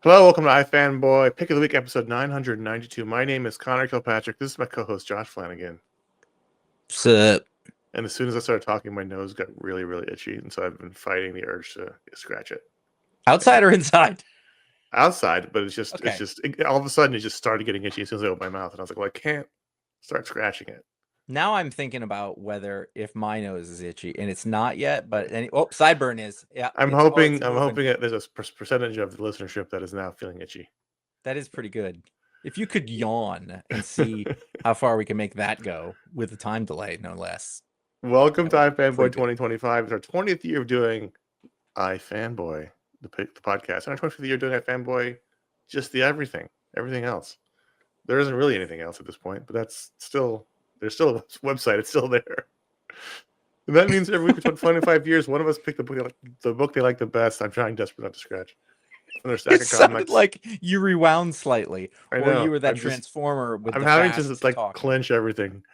Hello, welcome to iFanboy Pick of the Week, episode 992. My name is Connor Kilpatrick. This is my co-host, Josh Flanagan. Sup? And as soon as I started talking, my nose got really, really itchy, and so I've been fighting the urge to scratch it. Outside or inside? Outside, but it's Okay. just all of a sudden it just started getting itchy as soon as I opened my mouth, and I was like, well, I can't start scratching it. Now I'm thinking about whether if my nose is itchy, and it's not yet, but sideburn is. Yeah. I'm it's hoping moving. that there's a percentage of the listenership that is now feeling itchy. That is pretty good. If you could yawn and see how far we can make that go with the time delay, no less. Welcome to That would be iFanboy pretty good. 2025. It's our 20th year of doing iFanboy, the podcast, and our 25th year doing iFanboy, just the everything else. There isn't really anything else at this point, but there's still a website. It's still there. And that means every week for 25 years, one of us picked the book they like the best. I'm trying desperately not to scratch. And their stack It of sounded comics. like you rewound slightly, I or know. you were that transformer with I'm the having fast to just like talking. clench everything.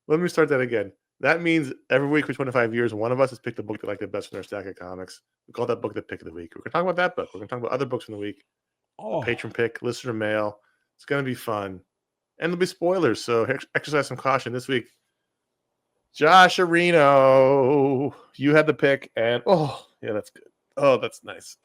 Let me start that again. That means every week for 25 years, one of us has picked the book they like the best from their stack of comics. We call that book the pick of the week. We're going to talk about that book. We're going to talk about other books from the week. Patron pick, listener mail. It's going to be fun. And there'll be spoilers, so exercise some caution this week. Josh Areno, you had the pick, and yeah, that's good. Oh, that's nice.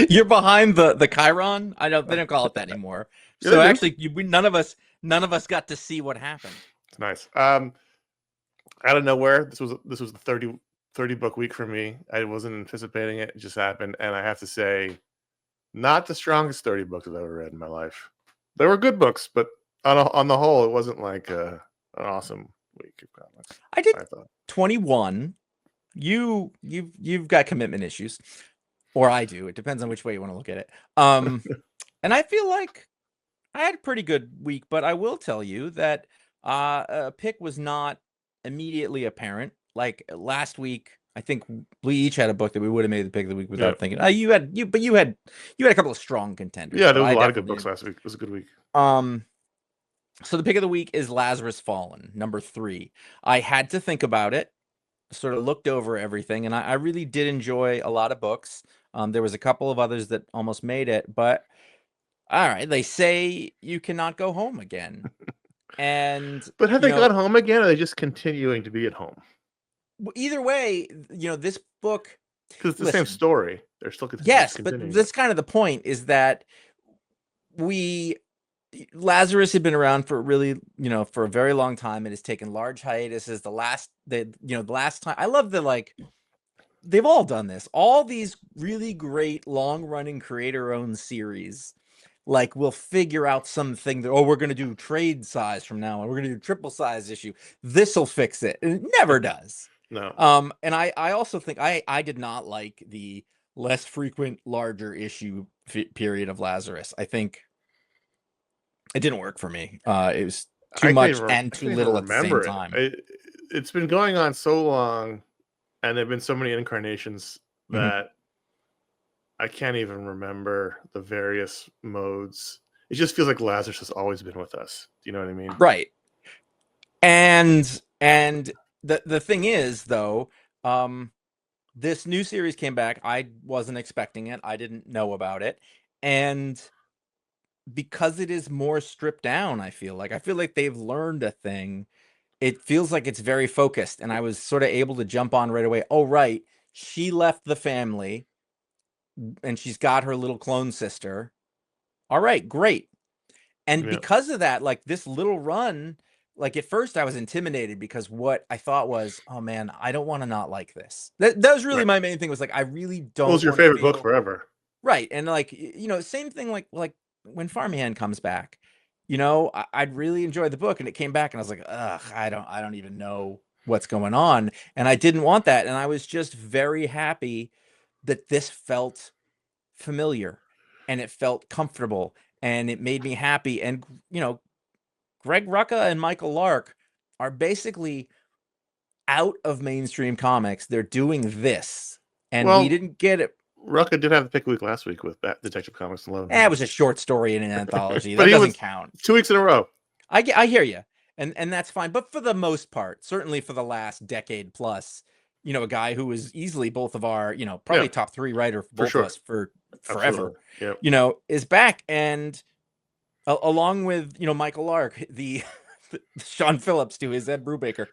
You're behind the Chiron. They don't call it that anymore. Yeah, So actually, none of us got to see what happened. It's nice. Out of nowhere, this was the 30 book week for me. I wasn't anticipating it; it just happened, and I have to say, not the strongest 30 books I've ever read in my life. They were good books, but on the whole, it wasn't like an awesome week of comics. I did 21. You've got commitment issues, or I do. It depends on which way you want to look at it. And I feel like I had a pretty good week, but I will tell you that a pick was not immediately apparent. Like last week, I think we each had a book that we would have made the pick of the week without thinking. You had a couple of strong contenders. Yeah, there was a lot of good books last week. It was a good week. So the pick of the week is Lazarus Fallen, number 3. I had to think about it, sort of looked over everything, and I really did enjoy a lot of books. There was a couple of others that almost made it, but all right, they say you cannot go home again. But have they gone home again, or are they just continuing to be at home? Either way, this book, because it's the same story. They're still yes, but that's kind of the point, is that Lazarus had been around for really, for a very long time. It has taken large hiatuses. The last time, I love they've all done this. All these really great long-running creator-owned series, we'll figure out something that, we're going to do trade size from now on. We're going to do triple size issue. This'll fix it. And it never does. No. And I also think I did not like the less frequent, larger issue period of Lazarus. I think it didn't work for me. It was too much and too little at the same time. It's been going on so long, and there've been so many incarnations that I can't even remember the various modes. It just feels like Lazarus has always been with us. Do you know what I mean? Right. And the thing is, though, this new series came back. I wasn't expecting it. I didn't know about it. And because it is more stripped down, I feel like they've learned a thing. It feels like it's very focused, and I was sort of able to jump on right away. Oh, right. She left the family, and she's got her little clone sister. All right, great. And because of that, this little run, at first I was intimidated because what I thought was, oh man, I don't want to not like this. That was really my main thing, was I really don't. It was your favorite book forever. Right. And same thing like when Farmhand comes back, I'd really enjoy the book, and it came back and I was like, ugh, I don't even know what's going on. And I didn't want that. And I was just very happy that this felt familiar and it felt comfortable and it made me happy. And, Greg Rucka and Michael Lark are basically out of mainstream comics. They're doing this, and we didn't get it. Rucka did have the pick week last week with Detective Comics alone. It was a short story in an anthology. That doesn't count. 2 weeks in a row. I hear you, and that's fine. But for the most part, certainly for the last decade plus, a guy who was easily both of our, probably top 3 writer for both of us for forever, is back. And along with, Michael Lark, the Sean Phillips to his Ed Brubaker,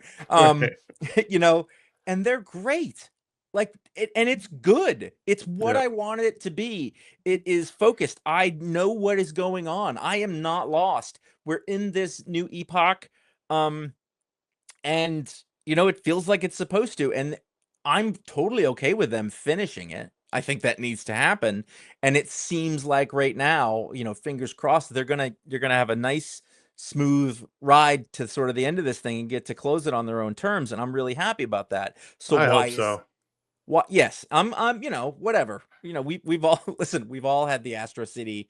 and they're great. Like and it's good. It's what I wanted it to be. It is focused. I know what is going on. I am not lost. We're in this new epoch. And it feels like it's supposed to. And I'm totally okay with them finishing it. I think that needs to happen. And it seems like right now, fingers crossed, they're gonna have a nice smooth ride to sort of the end of this thing and get to close it on their own terms. And I'm really happy about that. So I hope so. What? Yes, I'm. Whatever. We've all listen. We've all had the Astro City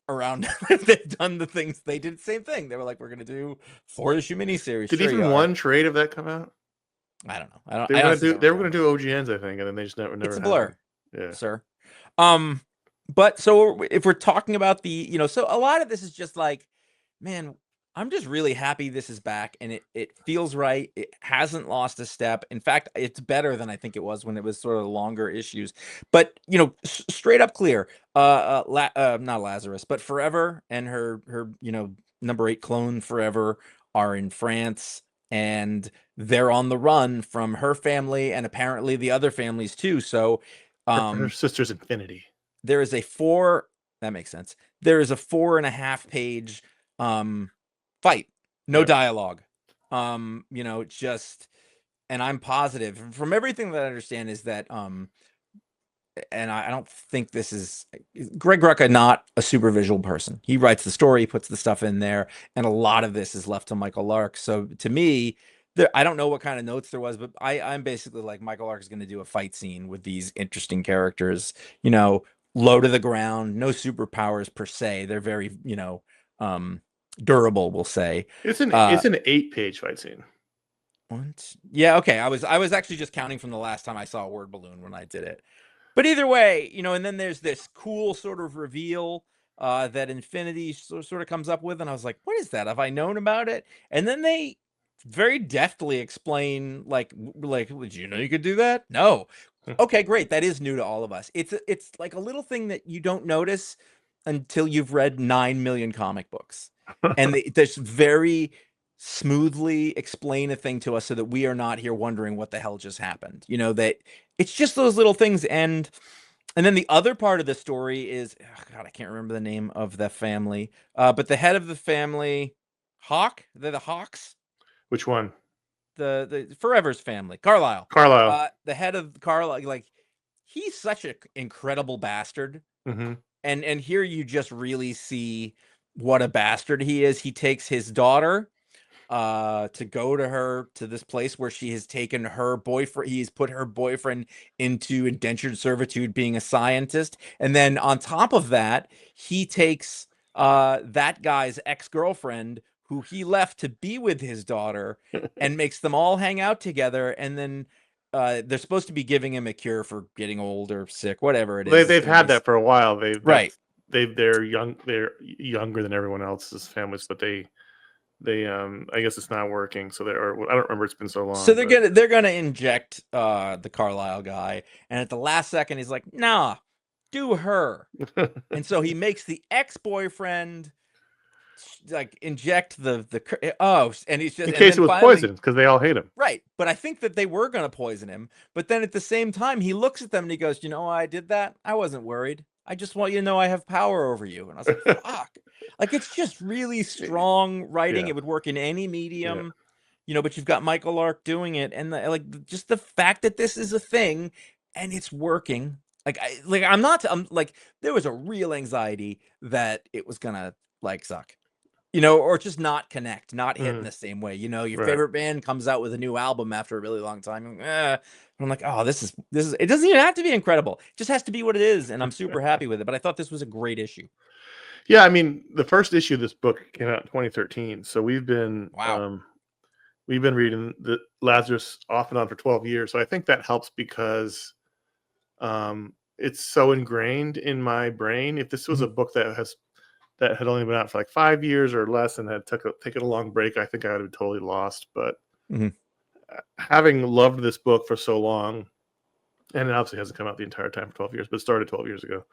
around. They've done the things. They did the same thing. They were like, we're gonna do 4-issue miniseries. Did even one trade of that come out? I don't know. They were gonna do OGNs, I think, and then they just never. It's a blur, yeah, sir. But so if we're talking about the, so a lot of this is just like, man, I'm just really happy this is back, and it feels right. It hasn't lost a step. In fact, it's better than I think it was when it was sort of longer issues. But straight up clear, not Lazarus, but Forever and her number 8 clone Forever are in France, and they're on the run from her family and apparently the other families too. So her sister's Infinity. There is that makes sense. There is a 4.5 page fight, no dialogue. Just, and I'm positive from everything that I understand is that and I don't think this is Greg Rucka, not a super visual person. He writes the story, he puts the stuff in there, and a lot of this is left to Michael Lark. So to me, I don't know what kind of notes there was, but I'm basically like, Michael Lark is going to do a fight scene with these interesting characters, low to the ground, no superpowers per se. They're very, durable, we'll say. It's an 8-page fight scene. What? Yeah, okay. I was actually just counting from the last time I saw a word balloon when I did it. But either way, and then there's this cool sort of reveal that Infinity sort of comes up with, and I was like, what is that? Have I known about it? And then they very deftly explain, like, did you know you could do that? No. Okay, great. That is new to all of us. It's like a little thing that you don't notice until you've read 9 million comic books. And they just very smoothly explain a thing to us so that we are not here wondering what the hell just happened. That it's just those little things. And then the other part of the story is, God, I can't remember the name of the family. But the head of the family, Hawk, they're the Hawks. Which one? The Forever's family, Carlisle. The head of Carlisle, like, he's such an incredible bastard. Mm-hmm. And here you just really see what a bastard he is. He takes his daughter to go to this place where she has taken her boyfriend. He's put her boyfriend into indentured servitude being a scientist. And then on top of that, he takes that guy's ex-girlfriend who he left to be with his daughter and makes them all hang out together. And then they're supposed to be giving him a cure for getting old or sick, whatever it is. They've had that for a while. They're young. They're younger than everyone else's families, but they I guess it's not working. So I don't remember. It's been so long. So they're gonna inject the Carlisle guy, and at the last second, he's like, "Nah, do her." And so he makes the ex-boyfriend like inject and he's just in case it was poisoned because they all hate him, right? But I think that they were gonna poison him. But then at the same time, he looks at them and he goes, "You know why I did that? I wasn't worried. I just want you to know I have power over you." And I was like, "Fuck!" Like, it's just really strong writing. It would work in any medium, but you've got Michael Lark doing it, and just the fact that this is a thing and it's working. I'm like, there was a real anxiety that it was gonna suck. Or just not connect, not hit in the same way. Your favorite band comes out with a new album after a really long time. I'm like, oh, this is. It doesn't even have to be incredible. It just has to be what it is, and I'm super happy with it. But I thought this was a great issue. Yeah, I mean, the first issue of this book came out in 2013, so we've been reading the Lazarus off and on for 12 years. So I think that helps because it's so ingrained in my brain. If this was a book that had only been out for like 5 years or less and had taken a long break, I think I would have been totally lost. But having loved this book for so long, and it obviously hasn't come out the entire time for 12 years, but it started 12 years ago.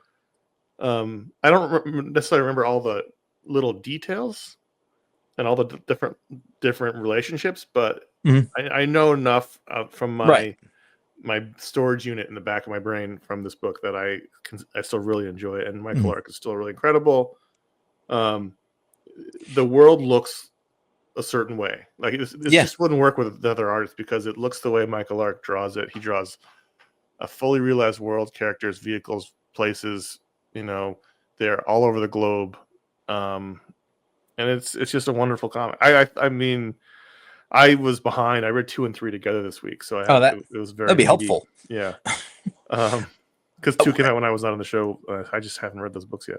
I don't necessarily remember all the little details and all the different relationships, but I know enough from my storage unit in the back of my brain from this book that I still really enjoy it, and Michael Lark is still really incredible. The world looks a certain way. Like this just wouldn't work with the other artists because it looks the way Michael Lark draws it. He draws a fully realized world, characters, vehicles, places. They're all over the globe, and it's just a wonderful comic. I mean, I was behind. I read 2 and 3 together this week, so it was very that'd be helpful. Yeah, because 2 came out when I was not on the show. I just haven't read those books yet.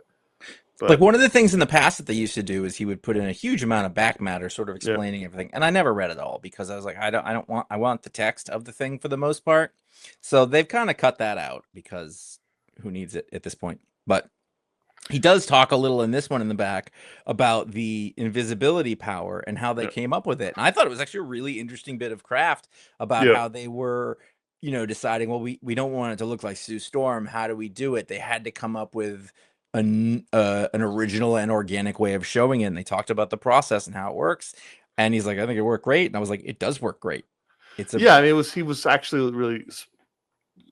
But, like one of the things in the past that they used to do is he would put in a huge amount of back matter, sort of explaining everything, and I never read it all because I was like, I want the text of the thing for the most part. So they've kind of cut that out because who needs it at this point? But he does talk a little in this one in the back about the invisibility power and how they came up with it. And I thought it was actually a really interesting bit of craft about how they were, deciding, well, we don't want it to look like Sue Storm. How do we do it? They had to come up with an original and organic way of showing it. And they talked about the process and how it works. And he's like, I think it worked great. And I was like, it does work great. He was actually really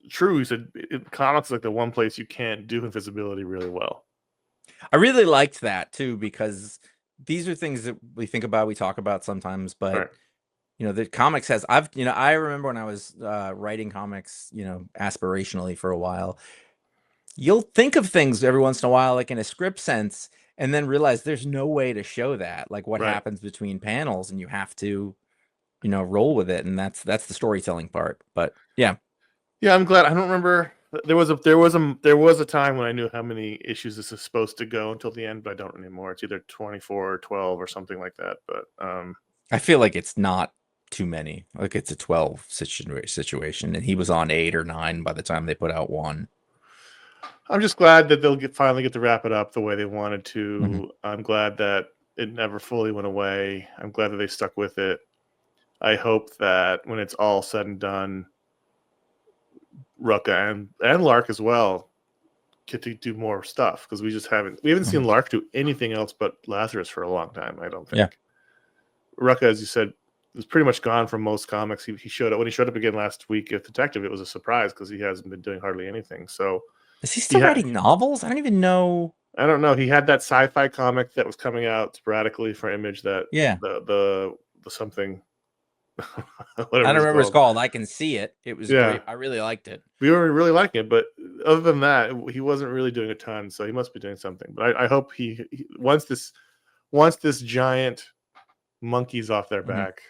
true. He said comics like the one place you can't do invisibility really well. I really liked that too, because these are things that we think about, we talk about sometimes, but the comics has, I remember when I was writing comics, aspirationally for a while, you'll think of things every once in a while, like in a script sense, and then realize there's no way to show that, like what happens between panels, and you have to, roll with it. And that's the storytelling part. But yeah, I'm glad. I don't remember. There was a time when I knew how many issues this is supposed to go until the end, but I don't anymore. It's either 24 or 12 or something like that. But I feel like it's not too many. Like it's a 12 situation, and he was on 8 or 9 by the time they put out 1. I'm just glad that they'll finally get to wrap it up the way they wanted to. I'm glad that it never fully went away. I'm glad that they stuck with it. I hope that when it's all said and done, Rucka and Lark as well get to do more stuff, because we haven't seen Lark do anything else but Lazarus for a long time. I don't think. Rucka, as you said, was pretty much gone from most comics. He showed up when he showed up again last week at Detective. It was a surprise because he hasn't been doing hardly anything. So is he still writing novels? I don't even know. I don't know. He had that sci-fi comic that was coming out sporadically for Image. That the something. I don't remember what it's called. I can see it. It was great. I really liked it. We were really liking it, but other than that, he wasn't really doing a ton. So he must be doing something. But I hope he once this giant monkey's off their back,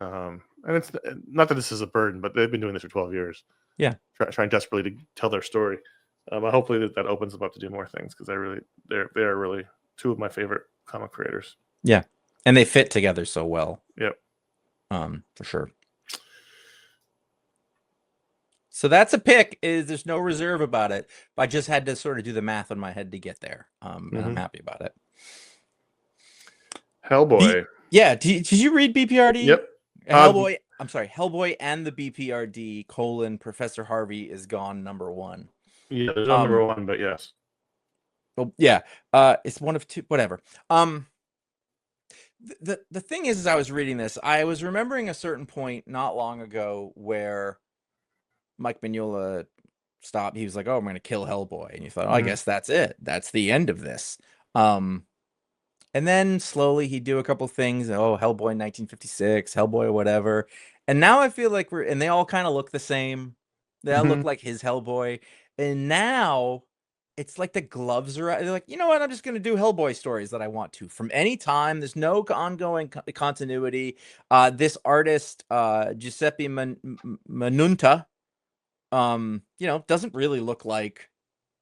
and it's not that this is a burden, but they've been doing this for 12 years. Yeah, trying desperately to tell their story. Hopefully that opens them up to do more things, because they're really 2 of my favorite comic creators. Yeah, and they fit together so well. Yep. For sure. So that's a pick. There's no reserve about it. But I just had to sort of do the math in my head to get there. And I'm happy about it. Hellboy. Did you read B.P.R.D? Yep. Hellboy. I'm sorry. Hellboy and the B.P.R.D. Professor Harvey is gone #1. Yeah, there's not #1, but yes. Well, yeah. It's one of 2. Whatever. The thing is, as I was reading this, I was remembering a certain point not long ago where Mike Mignola stopped. He was like, "Oh, I'm going to kill Hellboy," and you thought, "Oh, I guess that's it. That's the end of this." And then slowly he'd do a couple things. Oh, Hellboy 1956, Hellboy whatever. And now I feel like and they all kind of look the same. They all look like his Hellboy. And now it's like the gloves are out. They're like, you know what? I'm just going to do Hellboy stories that I want to from any time. There's no ongoing continuity. This artist, Giuseppe Manunta, doesn't really look like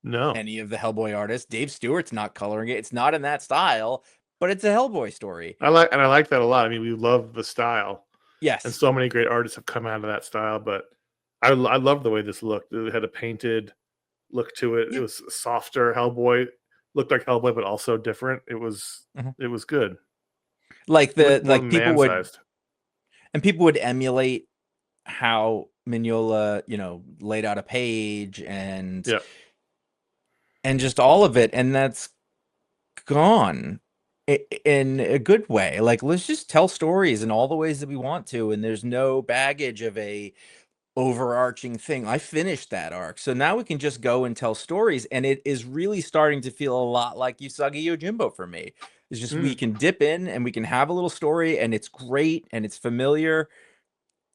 any of the Hellboy artists. Dave Stewart's not coloring it. It's not in that style, but it's a Hellboy story. I like that a lot. I mean, we love the style. Yes. And so many great artists have come out of that style, but I love the way this looked. It had a painted look to it. It was softer. Hellboy looked like Hellboy, but also different. It was good. Like people would and people would emulate how Mignola, laid out a page and just all of it, and that's gone in a good way. Like, let's just tell stories in all the ways that we want to, and there's no baggage of a overarching thing. I finished that arc, so now we can just go and tell stories, and it is really starting to feel a lot like Usagi Yojimbo for me. It's just we can dip in and we can have a little story, and it's great and it's familiar,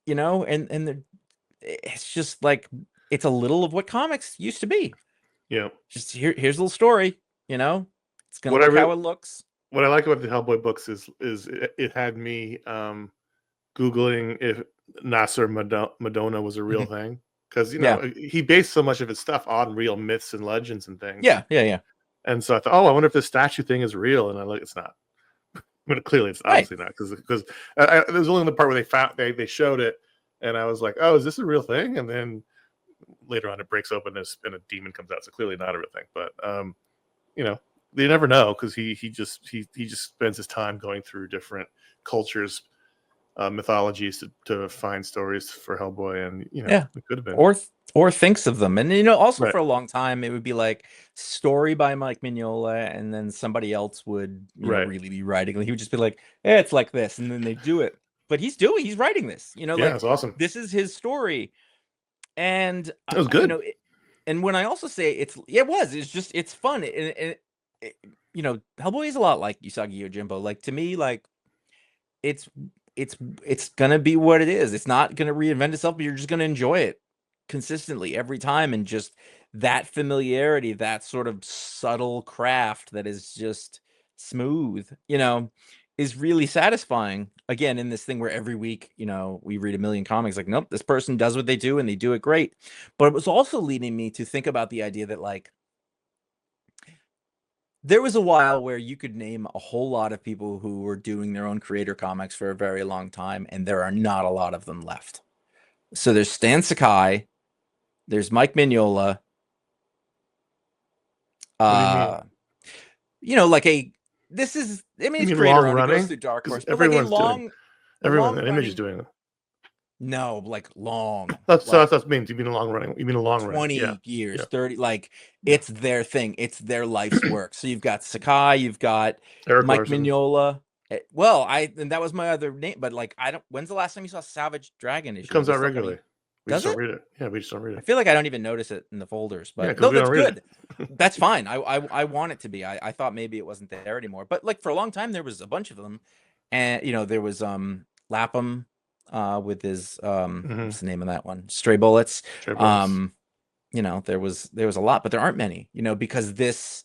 and it's just like it's a little of what comics used to be. Yeah. Just here's a little story, it's gonna look how it looks. What I like about the Hellboy books is it had me Googling if Nasser Madonna was a real thing, because he based so much of his stuff on real myths and legends and things. Yeah. And so I thought, I wonder if this statue thing is real, and it's not. But clearly, it's obviously not, because there's only the part where they showed it, and I was like, oh, is this a real thing? And then later on, it breaks open and a demon comes out, so clearly not a real thing. But you never know, because he just spends his time going through different cultures, mythologies to find stories for Hellboy, and it could have been or thinks of them, and also for a long time it would be like story by Mike Mignola, and then somebody else would really be writing. He would just be like, it's like this, and then they do it, but he's writing this, it's awesome. This is his story, and it was good. And when I also say it's fun, and Hellboy is a lot like Usagi Yojimbo. Like, to me, like it's gonna be what it is. It's not gonna reinvent itself, but you're just gonna enjoy it consistently every time, and just that familiarity, that sort of subtle craft that is just smooth, is really satisfying. Again, in this thing where every week, we read a million comics, like, nope, this person does what they do and they do it great. But it was also leading me to think about the idea that, like, there was a while where you could name a whole lot of people who were doing their own creator comics for a very long time, and there are not a lot of them left. So there's Stan Sakai, there's Mike Mignola. What do you mean? Like it's creator owned, it goes through Dark Horse, but like a long, everyone that Image is doing it. No, like long. That's what means. You mean a long running? You mean a long 20 years, 30. Like, it's their thing. It's their life's work. So you've got Sakai, you've got Eric Mike Larson. Mignola. Well, and that was my other name, but like, when's the last time you saw Savage Dragon issue? It comes out regularly. We just don't read it. Yeah, we just don't read it. I feel like I don't even notice it in the folders, but no, that's good. That's fine. I want it to be. I thought maybe it wasn't there anymore, but like, for a long time there was a bunch of them, and there was Lapham with his what's the name of that one? Stray Bullets. There was a lot, but there aren't many, because this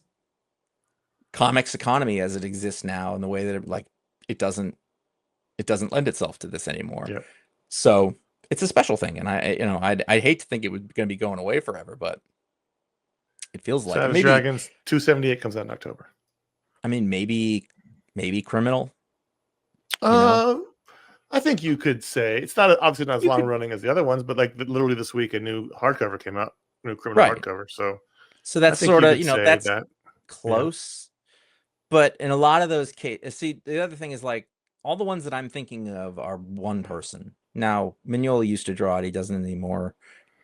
comics economy as it exists now, and the way that it doesn't lend itself to this anymore. So it's a special thing, and I hate to think it was going to be going away forever, but it feels like Savage Dragons 278 comes out in October. I mean, maybe Criminal. I think you could say it's obviously not as long running as the other ones, but like literally this week a new hardcover came out, new Criminal hardcover. So that's sort of that's close. But in a lot of those cases, see, the other thing is, like, all the ones that I'm thinking of are one person. Now, Mignola used to draw it; he doesn't anymore.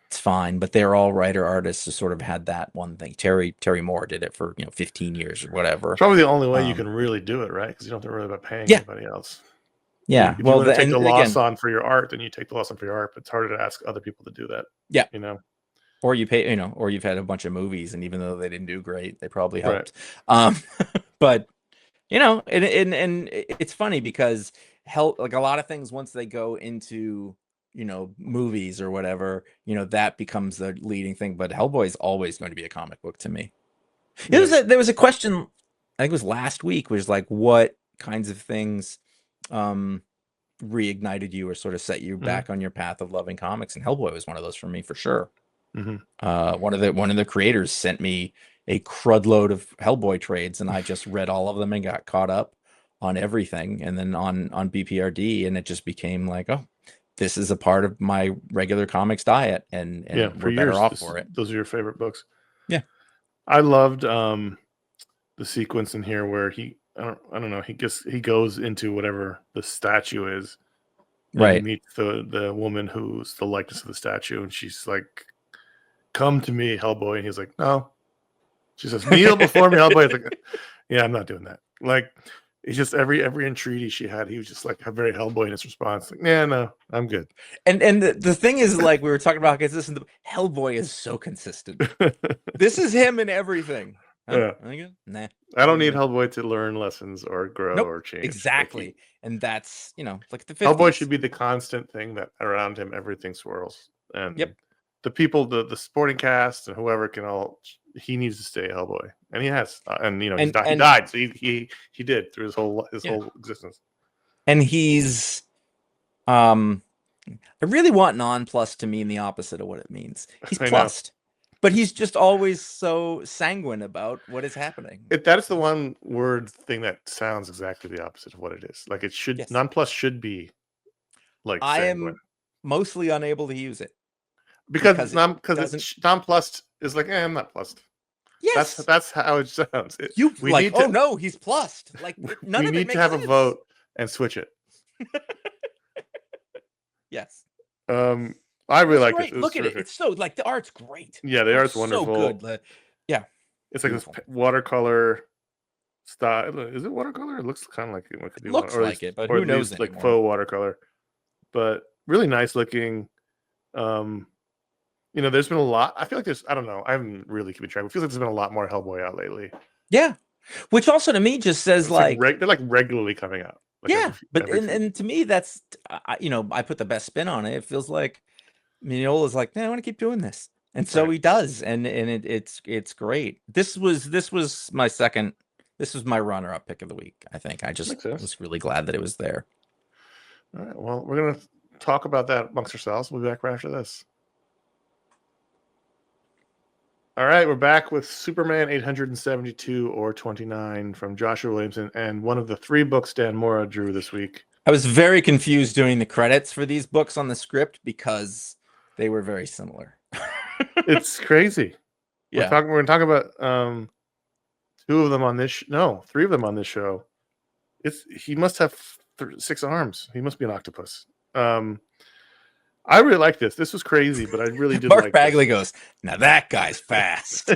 It's fine, but they're all writer artists who sort of had that one thing. Terry Moore did it for 15 years or whatever. It's probably the only way you can really do it, right? Because you don't have to worry about paying anybody else. Yeah, if you want to take the loss on for your art, then you take the loss on for your art. But it's harder to ask other people to do that. Yeah, or you pay, or you've had a bunch of movies, and even though they didn't do great, they probably helped. But and it's funny because like a lot of things, once they go into movies or whatever, that becomes the leading thing. But Hellboy is always going to be a comic book to me. There was a question, I think it was last week, which was like, what kinds of things reignited you or sort of set you back on your path of loving comics, and Hellboy was one of those for me, for sure. One of the creators sent me a crud load of Hellboy trades, and I just read all of them and got caught up on everything, and then on B.P.R.D, and it just became like, oh, this is a part of my regular comics diet, and we're better off for it. Those are your favorite books. Yeah, I loved the sequence in here where I don't know, he goes into whatever the statue is, And he Right. meets the woman who's the likeness of the statue, and she's like, "Come to me, Hellboy," and he's like, "No." She says, "Kneel before me, Hellboy." It's like, "Yeah, I'm not doing that." Like, it's just every entreaty she had, he was just like a very Hellboy in his response. Like, "Yeah, no, I'm good." And the thing is, like we were talking about consistent, Hellboy is so consistent. This is him in everything. Huh? Yeah. Nah. I don't need Hellboy to learn lessons or grow Nope. or change. Exactly. Like And that's, like the Hellboy 50s. should be the constant thing that around him everything swirls. And Yep. the people, the supporting cast and whoever can all, he needs to stay Hellboy, and he has. And he died, so he did through his whole existence. And he's I really want non-plus to mean the opposite of what it means. He's plussed, but he's just always so sanguine about what is happening. That is the one word thing that sounds exactly the opposite of what it is. Like it should, Yes. non-plus should be like I sanguine. am mostly unable to use it because non-plussed is like, I'm not plussed. Yes, that's how it sounds. No, he's plussed. Like none we of it need makes to have sense. a vote and switch it. Yes. I really like it. it. Look at it. It's so like the art's great. Yeah, the art's wonderful. So good. Yeah. It's like beautiful. This watercolor style. Is it watercolor? It looks kind of like it could be. It looks like it, but who knows anymore. Like faux watercolor, but really nice looking. There's been a lot. I feel like I don't know. I haven't really keeping track. It feels like there's been a lot more Hellboy out lately. Yeah, which also to me just says they're like regularly coming out. Like and to me that's I put the best spin on it. It feels like Mignola's like, I want to keep doing this, and so he does, and it's great. This was my second. This was my runner-up pick of the week. I think I just was really glad that it was there. All right. Well, we're gonna talk about that amongst ourselves. We'll be back right after this. All right, we're back with Superman 872 or 29 from Joshua Williamson, and one of the 3 books Dan Mora drew this week. I was very confused doing the credits for these books on the script because they were very similar. It's crazy. Yeah, we're going to talk about 2 of them on this. 3 of them on this show. He must have 6 arms. He must be an octopus. I really like this. This was crazy, but I really did. Mark Bagley goes, now that guy's fast.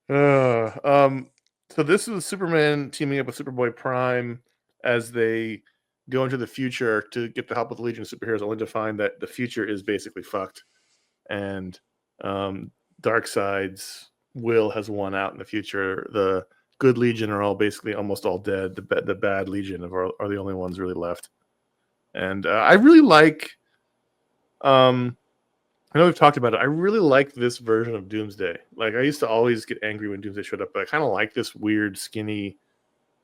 So this is Superman teaming up with Superboy Prime as they go into the future to get the help of the Legion of Superheroes, only to find that the future is basically fucked, and Darkseid's will has won out in the future. The good Legion are all basically almost all dead. The bad Legion are the only ones really left. And I really like, I know we've talked about it. I really like this version of Doomsday. Like, I used to always get angry when Doomsday showed up, but I kind of like this weird, skinny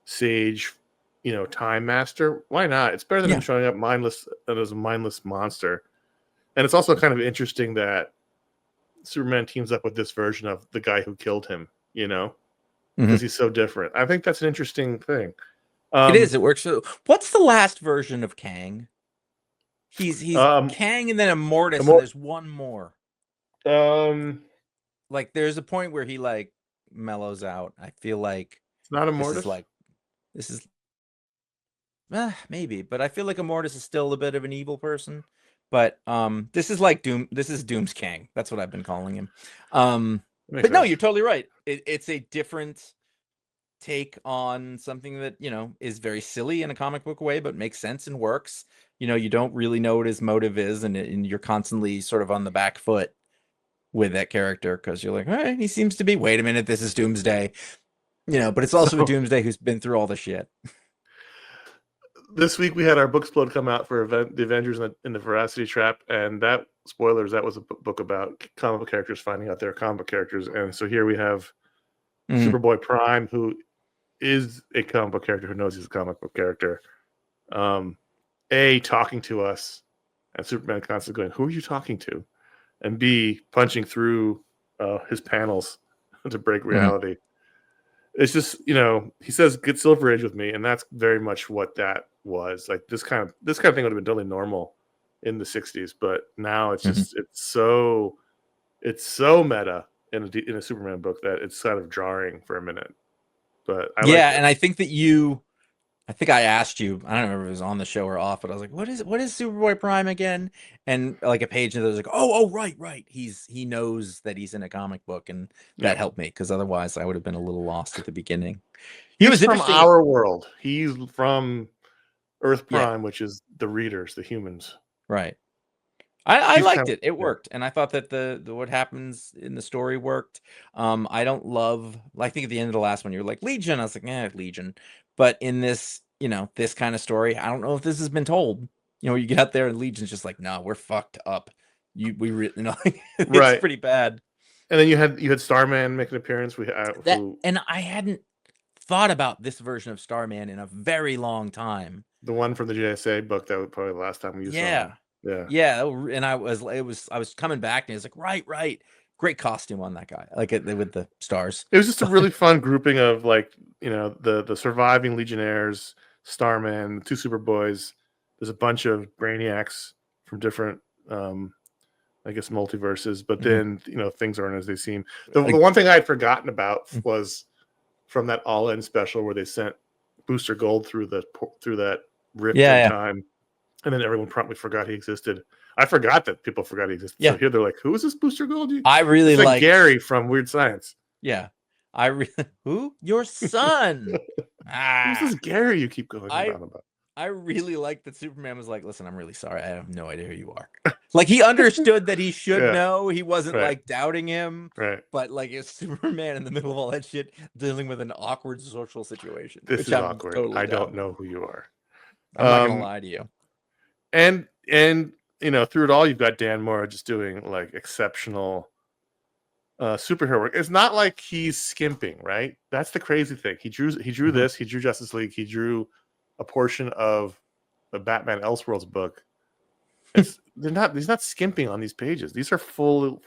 sage, time master. Why not? It's better than him showing up mindless as a mindless monster. And it's also kind of interesting that Superman teams up with this version of the guy who killed him, because he's so different. I think that's an interesting thing. It is. It works. What's the last version of Kang? He's Kang and then Immortus, and there's one more. Like there's a point where he like mellows out. I feel like it's not Immortus. This is maybe, but I feel like Immortus is still a bit of an evil person. But this is like Doom. This is Doom's Kang. That's what I've been calling him. But no, you're totally right. It's a different take on something that is very silly in a comic book way, but makes sense and works. You don't really know what his motive is, and you're constantly sort of on the back foot with that character because you're like, all right, he seems to be. Wait a minute, this is Doomsday, but it's also a Doomsday who's been through all the shit. This week we had our Booksplode come out for the Avengers in the Veracity Trap, and that was a book about comic book characters finding out they're comic book characters, and so here we have Superboy Prime, who is a comic book character who knows he's a comic book character. A, talking to us, and Superman constantly going, "Who are you talking to?" And B, punching through his panels to break reality. It's just, he says, "Get Silver Age with me," and that's very much what that was. Like this kind of thing would have been totally normal in the '60s, but now it's just it's so meta in a Superman book that it's kind of jarring for a minute. But and I think that I think I asked you, I don't remember if it was on the show or off, but I was like, what is Superboy Prime again? And like a page and it was like, oh, right. He knows that he's in a comic book, and that helped me, because otherwise I would have been a little lost at the beginning. He's from our world. He's from Earth Prime, which is the readers, the humans. Right. I liked it. It worked, and I thought that the what happens in the story worked. I don't love. I think at the end of the last one, you're like Legion. I was like, Legion. But in this, this kind of story, I don't know if this has been told. You get out there and Legion's just like, no, we're fucked up. It's right. pretty bad. And then you had Starman make an appearance. And I hadn't thought about this version of Starman in a very long time. The one from the JSA book, that was probably the last time you saw him. Yeah, and I was coming back, and it's like, right, great costume on that guy, like with the stars. It was just a really fun grouping of the surviving Legionnaires, Starman, the two Superboys. There's a bunch of Brainiacs from different, I guess, multiverses, but then things aren't as they seem. The one thing I had forgotten about was from that All-In special where they sent Booster Gold through that rift in time. And then everyone promptly forgot he existed. I forgot that people forgot he existed. So here they're like, "Who is this Booster Gold?" I really like Gary from Weird Science. Yeah, who? Your son? Who's this Gary you keep going on about? I really like that Superman was like, "Listen, I'm really sorry. I have no idea who you are." Like, he understood that he should know. He wasn't like doubting him. Right. But like, it's Superman in the middle of all that shit, dealing with an awkward social situation. This is awkward. Totally I don't know who you are. I'm not gonna lie to you. And through it all, you've got Dan Mora just doing like exceptional superhero work. It's not like he's skimping, right? That's the crazy thing. He drew this. He drew Justice League. He drew a portion of the Batman Elseworlds book. He's not skimping on these pages. These are full.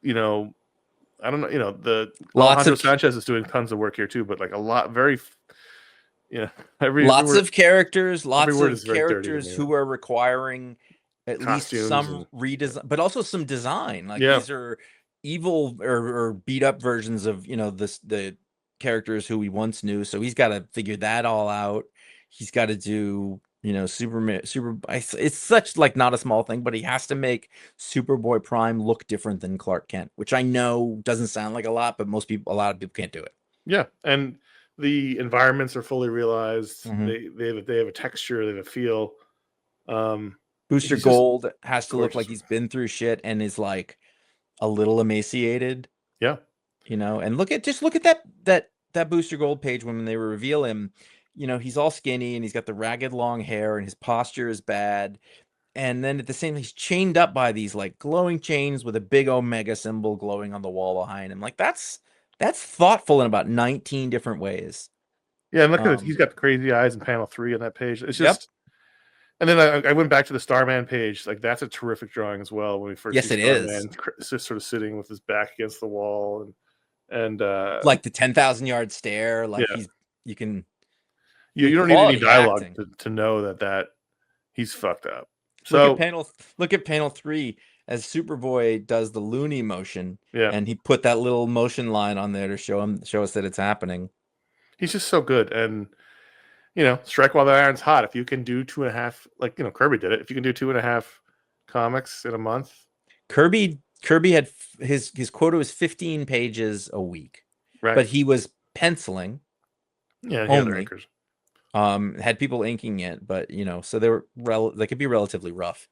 I don't know. The Alejandro Sanchez is doing tons of work here too, but like a lot, very. Lots of characters who are requiring at least some redesign, but also some design. Like, these are evil or beat up versions of the characters who we once knew. So he's got to figure that all out. He's got to do Superman. It's such like not a small thing, but he has to make Superboy Prime look different than Clark Kent, which I know doesn't sound like a lot, but a lot of people can't do it. Yeah, and the environments are fully realized. They have a texture, they have a feel. Booster Gold has to look like he's been through shit and is like a little emaciated. Yeah. And look at that Booster Gold page when they reveal him. He's all skinny and he's got the ragged long hair and his posture is bad. And then at the same time, he's chained up by these like glowing chains with a big Omega symbol glowing on the wall behind him. Like, that's thoughtful in about 19 different ways. Yeah, and look at it. He's got the crazy eyes in panel 3 on that page. It's just, and then I went back to the Starman page. Like, that's a terrific drawing as well. When we first see Starman just sort of sitting with his back against the wall and like the 10,000-yard stare. Like, you don't need any dialogue to know that he's fucked up. So look at panel 3. As Superboy does the loony motion, and he put that little motion line on there to show us that it's happening. He's just so good, and strike while the iron's hot. If you can do 2.5, like Kirby did it. If you can do 2.5 comics in a month, Kirby had his quota was 15 pages a week, right? But he was penciling. Yeah, he only. Had people inking it, but so they could be relatively rough.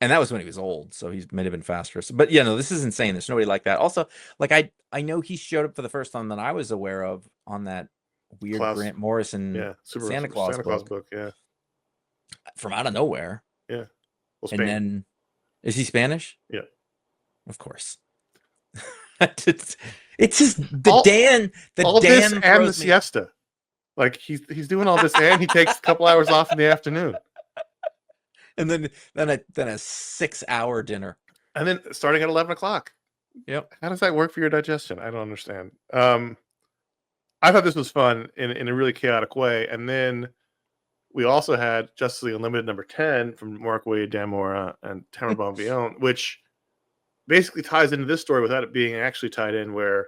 And that was when he was old, so he might have been faster. But this is insane. There's nobody like that. Also, like I know he showed up for the first time that I was aware of on that weird Grant Morrison Santa Claus book. Yeah, from out of nowhere. Yeah, well, and then is he Spanish? Yeah, of course. It's just Dan this and the siesta. Like he's doing all this and he takes a couple hours off in the afternoon. And then a 6-hour dinner. And then starting at 11 o'clock. Yep. How does that work for your digestion? I don't understand. I thought this was fun in a really chaotic way. And then we also had Justice League Unlimited number 10 from Mark Waid, Dan Mora, and Tamara Bonvillain, which basically ties into this story without it being actually tied in, where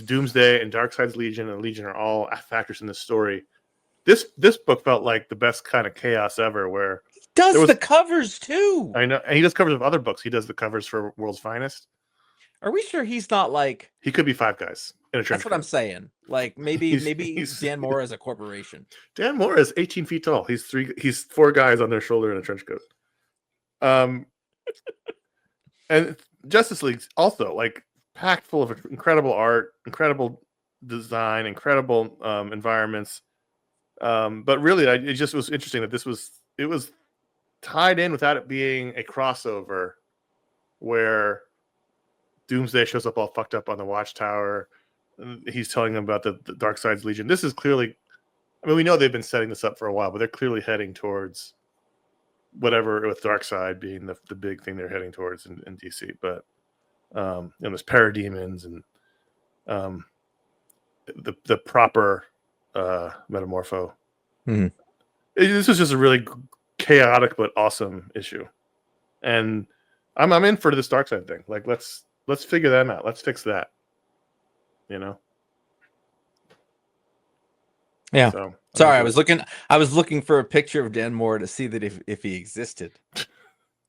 Doomsday and Darkseid's Legion and Legion are all factors in this story. This book felt like the best kind of chaos ever, where does the covers too. I know, and he does covers of other books. He does the covers for World's Finest. Are we sure he's not like? He could be Five Guys in a trench That's what coat. I'm saying. Like maybe Dan Mora is a corporation. Dan Mora is 18 feet tall. He's 4 guys on their shoulder in a trench coat. And Justice League also like packed full of incredible art, incredible design, incredible environments. But really, it just was interesting that it was tied in without it being a crossover where Doomsday shows up all fucked up on the Watchtower. And he's telling them about the Darkseid's Legion. This is clearly, I mean, we know they've been setting this up for a while, but they're clearly heading towards whatever, with Darkseid being the big thing they're heading towards in DC. But there's parademons and the proper metamorpho. Mm-hmm. This was just a really chaotic but awesome issue, and I'm in for this Darkseid thing. Like let's figure that out. Let's fix that. Yeah. So, sorry, I was looking for a picture of Dan Mora to see that if he existed.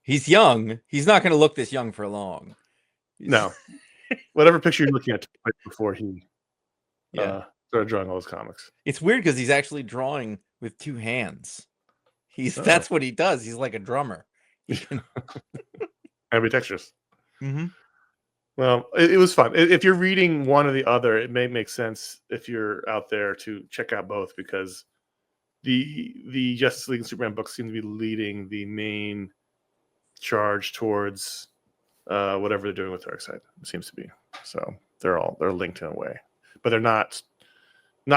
He's young. He's not going to look this young for long. No. Whatever picture you're looking at took place before he started drawing all those comics. It's weird because he's actually drawing with 2 hands. That's what he does. He's like a drummer. Ambidextrous. Mm-hmm. Well, it was fun. If you're reading one or the other, it may make sense if you're out there to check out both, because the Justice League and Superman books seem to be leading the main charge towards whatever they're doing with Darkseid. It seems to be. So they're linked in a way, but they're not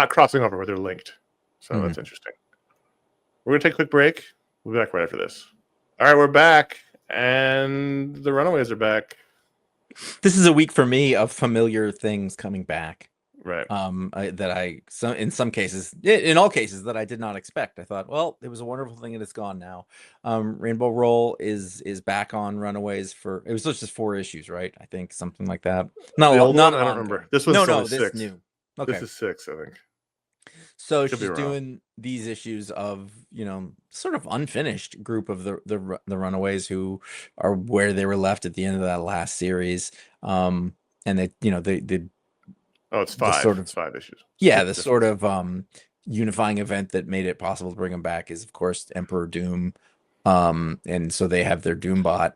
crossing over, but they're linked. So that's interesting. We're gonna take a quick break. We'll be back right after this. All right, we're back, and the Runaways are back. This is a week for me of familiar things coming back. Right. In some cases, in all cases, that I did not expect. I thought, well, it was a wonderful thing and it's gone now. Rainbow Roll is back on Runaways for, it was just 4 issues, right? I think something like that. Not the a old lot. one? I don't remember. This was this 6. new. Okay. This is 6, I think. So she's doing these issues of, sort of unfinished group of the Runaways who are where they were left at the end of that last series. And they it's 5. It's 5 issues. Yeah, the sort of unifying event that made it possible to bring them back is, of course, Emperor Doom. And so they have their Doombot.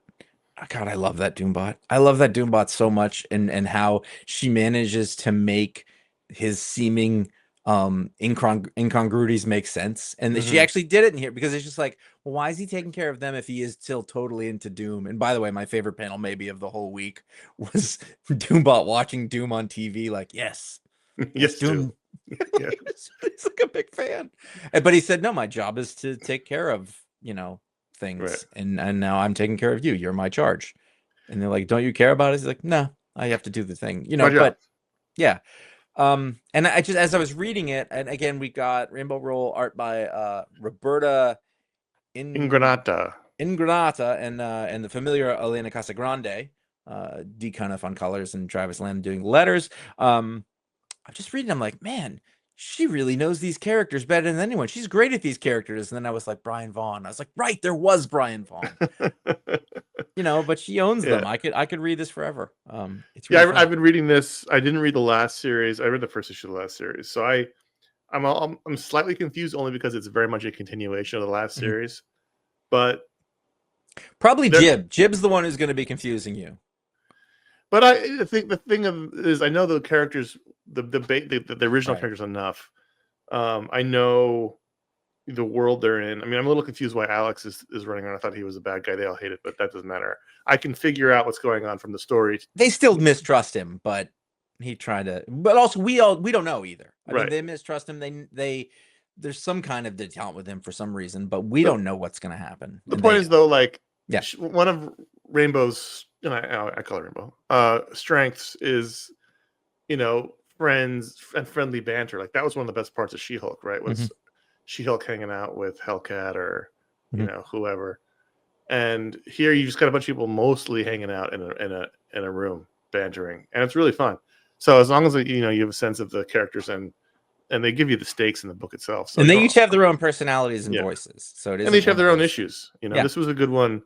Oh, God, I love that Doombot. I love that Doombot so much, and how she manages to make his seeming incongruities make sense. And she actually did it in here, because it's just like, well, why is he taking care of them if he is still totally into Doom? And by the way, my favorite panel maybe of the whole week was Doombot watching Doom on TV, like, yes, Doom. Yeah. He's like a big fan. But he said, no, my job is to take care of, things. Right. And now I'm taking care of you. You're my charge. And they're like, don't you care about it? He's like, no, I have to do the thing, but yeah. And I just, as I was reading it, and again, we got Rainbow Roll art by Roberta Ingranata and the familiar Elena Casagrande, D Cunniffe on colors, and Travis Lamb doing letters. I'm just reading, I'm like, man, she really knows these characters better than anyone. She's great at these characters. And then I was like, Brian Vaughan. I was like, right, there was Brian Vaughan. But she owns them. I could read this forever. It's really I've been reading this. I didn't read the last series. I read the first issue of the last series. So I'm slightly confused, only because it's very much a continuation of the last series. But probably Jib's the one who's going to be confusing you. But I think the thing is, I know the characters, the original characters enough. I know the world they're in. I mean, I'm a little confused why Alex is running around. I thought he was a bad guy. They all hate it, but that doesn't matter. I can figure out what's going on from the story. They still mistrust him, but he tried to. But also, we don't know either. I mean, they mistrust him. There's some kind of detente with him for some reason, but we don't know what's going to happen. The point is, though, like, one of Rainbow's, I call it Rainbow, strengths is, friends and friendly banter. Like, that was one of the best parts of She-Hulk, right? Was She-Hulk hanging out with Hellcat or whoever. And here you just got a bunch of people mostly hanging out in a room bantering, and it's really fun. So as long as you have a sense of the characters and they give you the stakes in the book itself. So and they each have their own personalities and Yeah. voices. So it is. and they each have their own issues. Yeah. This was a good one.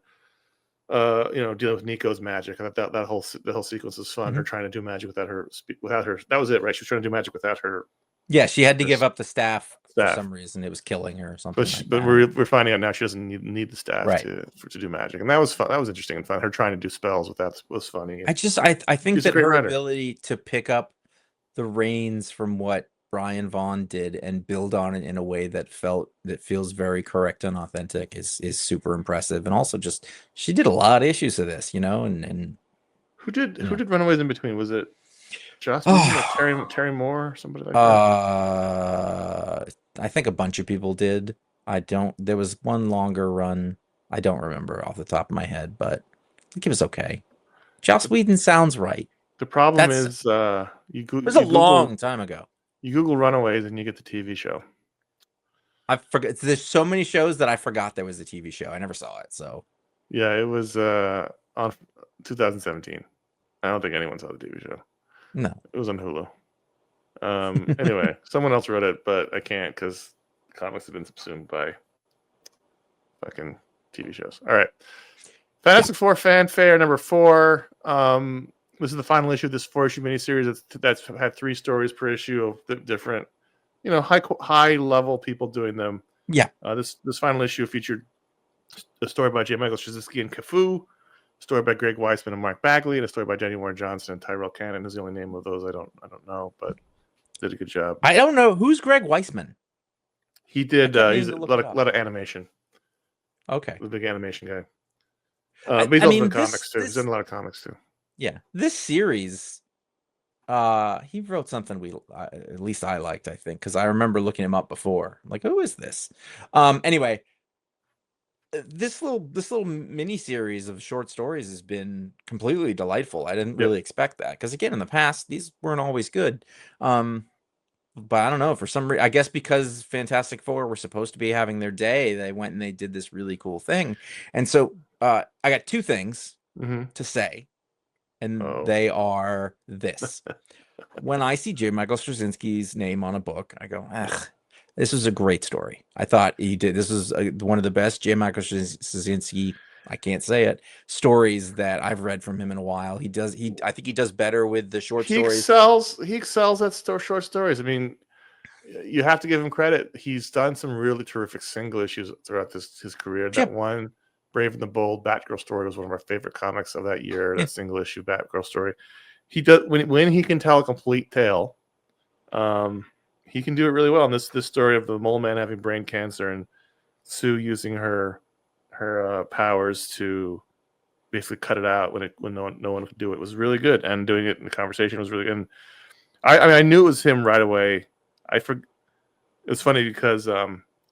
Dealing with Nico's magic. I thought that whole sequence was fun. Her trying to do magic without her. That was it, right? She was trying to do magic without her. Yeah, she had to give up the staff for some reason. It was killing her or something. But we're finding out now she doesn't need the staff Right. to do magic, and that was fun. That was interesting and fun. Her trying to do spells with that was funny. I think She's a that great her writer. ability to pick up the reins from what Brian Vaughan did and build on it in a way that feels very correct and authentic is super impressive. And also just she did a lot of issues of this, and who did Runaways in between? Was it Joss Whedon or Terry Moore or somebody like that? I think a bunch of people did. There was one longer run. I don't remember off the top of my head, but I think it was okay. Joss Whedon sounds right. The problem is it was a long time ago. You Google Runaways and you get the TV show. I forget. There's so many shows that I forgot there was a TV show. I never saw it. So yeah, it was on 2017. I don't think anyone saw the TV show. No, it was on Hulu. Anyway, someone else wrote it, but I can't because comics have been subsumed by fucking TV shows. All right, Fantastic Four Fanfare number 4. This is the final issue of this 4-issue miniseries that's had 3 stories per issue of different, high level people doing them. Yeah. This final issue featured a story by J. Michael Straczynski and Cafu, a story by Greg Weisman and Mark Bagley, and a story by Jenny Warren Johnson and Tyrell Cannon. Is the only name of those I don't know, but did a good job. I don't know who's Greg Weisman. He did. He's a lot of animation. Okay, the big animation guy. But he's also in comics too. He's in a lot of comics too. Yeah, this series, he wrote something at least I liked, I think, because I remember looking him up before. I'm like, who is this? Anyway, this little mini series of short stories has been completely delightful. I didn't really expect that because again, in the past, these weren't always good. But I don't know, for some reason, I guess because Fantastic Four were supposed to be having their day, they went and they did this really cool thing. And so I got 2 things to say. And they are this. When I see J. Michael Straczynski's name on a book, I go, this is a great story. I thought he did. This is one of the best J. Michael Straczynski, I can't say it, stories that I've read from him in a while. I think he does better with the short stories. He excels at short stories. I mean, you have to give him credit. He's done some really terrific single issues throughout his career. That one, Brave and the Bold Batgirl story, was one of our favorite comics of that year. That single issue Batgirl story. He does when he can tell a complete tale. He can do it really well. And this story of the mole man having brain cancer and Sue using her powers to basically cut it out when no one could do it was really good. And doing it in the conversation was really good. And I knew it was him right away. It was funny because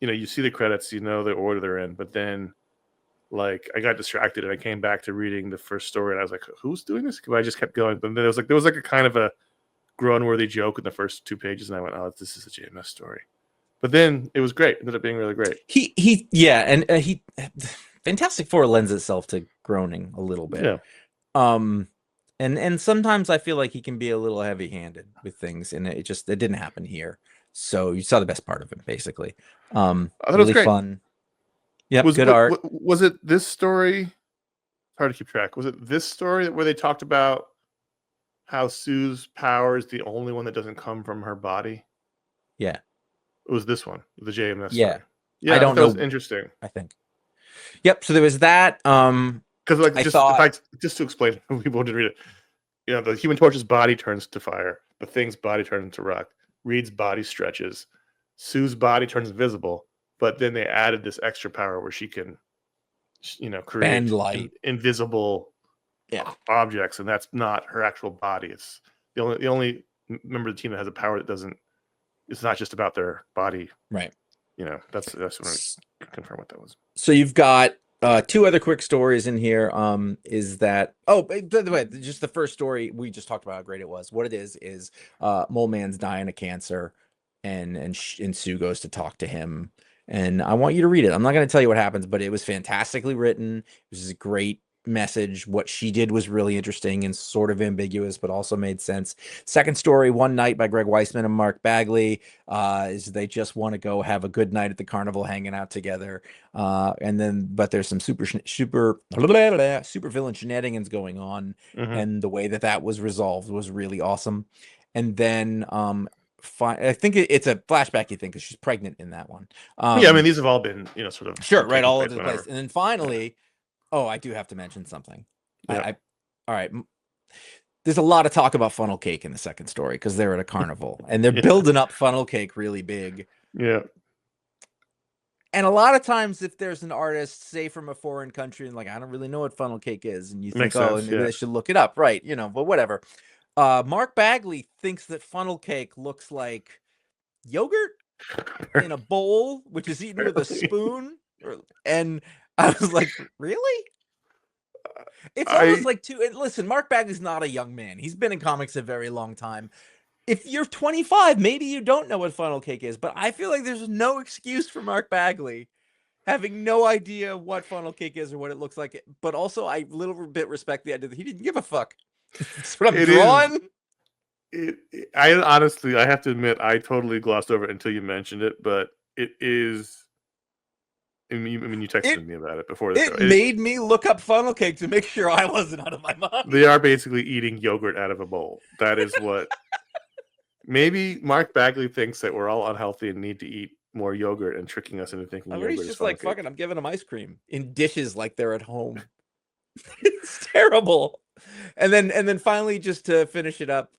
you see the credits, you know the order they're in, but then like I got distracted and I came back to reading the first story and I was like, who's doing this? Because I just kept going. But then there was like a kind of a groan-worthy joke in the first 2 pages, and I went, oh, this is a JMS story. But then it was great. It ended up being really great. He Fantastic Four lends itself to groaning a little bit. Yeah. And sometimes I feel like he can be a little heavy-handed with things, and it didn't happen here. So you saw the best part of him, basically. I thought really it was great. Fun. Yep, good art. Was it this story? Hard to keep track. Was it this story where they talked about how Sue's power is the only one that doesn't come from her body? Yeah. It was this one, the JMS Yeah. story. Yeah, I don't know. That was interesting. I think. Yep. So there was that. Because just to explain, people didn't read it. The Human Torch's body turns to fire. The Thing's body turns into rock. Reed's body stretches. Sue's body turns invisible. But then they added this extra power where she can, create light, invisible objects, and that's not her actual body. It's the only member of the team that has a power that doesn't. It's not just about their body, right? That's what I confirm what that was. So you've got 2 other quick stories in here. Is that by the way, just the first story we just talked about how great it was. What it is Mole Man's dying of cancer, and Sue goes to talk to him. And I want you to read it. I'm not going to tell you what happens, but it was fantastically written. It was a great message. What she did was really interesting and sort of ambiguous, but also made sense. Second story, One Night by Greg Weisman and Mark Bagley, is they just want to go have a good night at the carnival, hanging out together. But there's some super villain shenanigans going on, and the way that was resolved was really awesome. And then I think it's a flashback, you think, because she's pregnant in that one. Yeah, I mean, these have all been, sort of sure, right, all over the place. And then finally, I do have to mention something. Yeah. All right. There's a lot of talk about funnel cake in the second story because they're at a carnival and they're building up funnel cake really big. Yeah. And a lot of times, if there's an artist, say from a foreign country, and like, I don't really know what funnel cake is, and you think, maybe I should look it up, right? But whatever. Mark Bagley thinks that funnel cake looks like yogurt in a bowl, which is eaten with a spoon. And I was like, really? It's almost like listen, Mark Bagley's not a young man. He's been in comics a very long time. If you're 25, maybe you don't know what funnel cake is, but I feel like there's no excuse for Mark Bagley having no idea what funnel cake is or what it looks like. But also, I a little bit respect the idea that he didn't give a fuck. That's what I'm drawing. I honestly, I have to admit, I totally glossed over it until you mentioned it, but it is. I mean, you texted me about it before the show. It made me look up funnel cake to make sure I wasn't out of my mind. They are basically eating yogurt out of a bowl. That is what. Maybe Mark Bagley thinks that we're all unhealthy and need to eat more yogurt and tricking us into thinking yogurt he's is just funnel like, cake. fucking, I'm giving them ice cream in dishes like they're at home. It's terrible. And then finally, just to finish it up,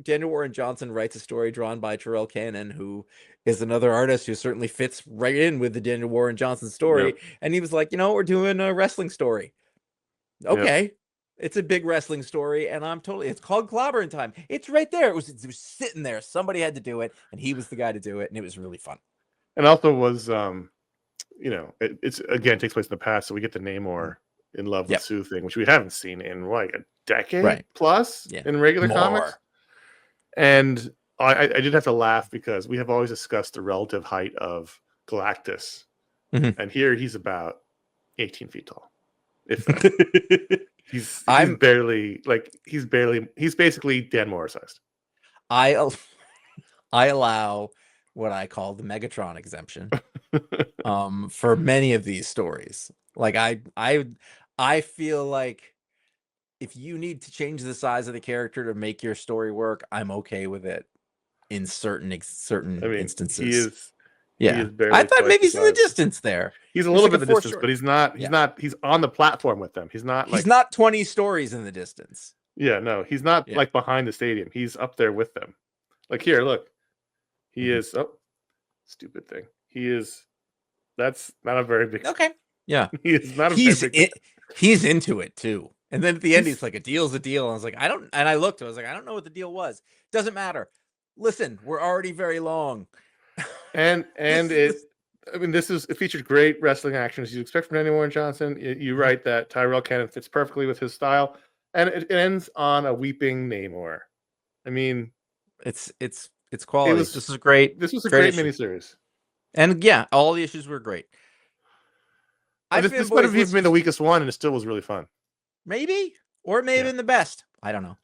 Daniel Warren Johnson writes a story drawn by Terrell Cannon, who is another artist who certainly fits right in with the Daniel Warren Johnson story. Yep. And he was like, we're doing a wrestling story. Okay. Yep. It's a big wrestling story, and it's called Clobbering Time. It's right there. It was sitting there. Somebody had to do it, and he was the guy to do it, and it was really fun. And also was, it's again takes place in the past, so we get the Namor in love with Sue thing, which we haven't seen in like a decade plus in regular comics. And I did have to laugh because we have always discussed the relative height of Galactus, and here he's about 18 feet tall. If he's basically Dan Mora sized. I allow what I call the Megatron exemption for many of these stories. Like I feel like if you need to change the size of the character to make your story work, I'm okay with it in certain instances. He is. Yeah, I thought maybe he's in the distance there. He's a little bit in the distance, but he's not. He's not. He's on the platform with them. He's not. He's not 20 stories in the distance. Yeah, no, he's not like behind the stadium. He's up there with them. Like here, look. He is. Oh, stupid thing. He is. That's not a very big. Okay. Yeah. He is not a very big. He's into it too. And then at the end, he's like, a deal's a deal. And I was like, and I looked. I was like, I don't know what the deal was. Doesn't matter. Listen, we're already very long. And it featured great wrestling action as you expect from Daniel Warren Johnson. You write that Tyrell Cannon fits perfectly with his style, and it ends on a weeping Namor. I mean, it's quality. This was great. This was a great miniseries, and all the issues were great. This might have even been the weakest one, and it still was really fun. Maybe, or it may have been the best. I don't know.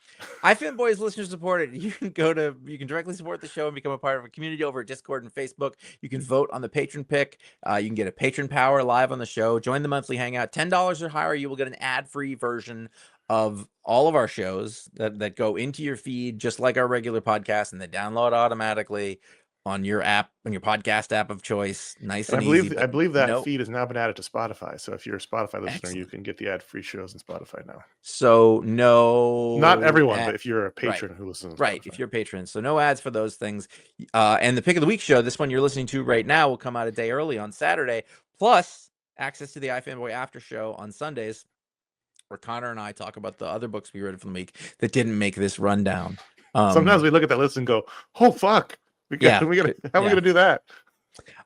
iFanboy is listener supported. You can directly support the show and become a part of a community over at Discord and Facebook. You can vote on the patron pick. You can get a patron power live on the show. Join the monthly hangout. $10 or higher, you will get an ad-free version of all of our shows that go into your feed, just like our regular podcast, and they download automatically on your app, on your podcast app of choice. Nice and easy. I believe that feed has now been added to Spotify. So if you're a Spotify listener, you can get the ad-free shows in Spotify now. So not everyone, but if you're a patron who listens to Spotify. If you're a patron. So no ads for those things. And the Pick of the Week show, this one you're listening to right now, will come out a day early on Saturday. Plus access to the iFanboy after show on Sundays, where Connor and I talk about the other books we read from the week that didn't make this rundown. Sometimes we look at that list and go, oh, fuck. How are we going to do that?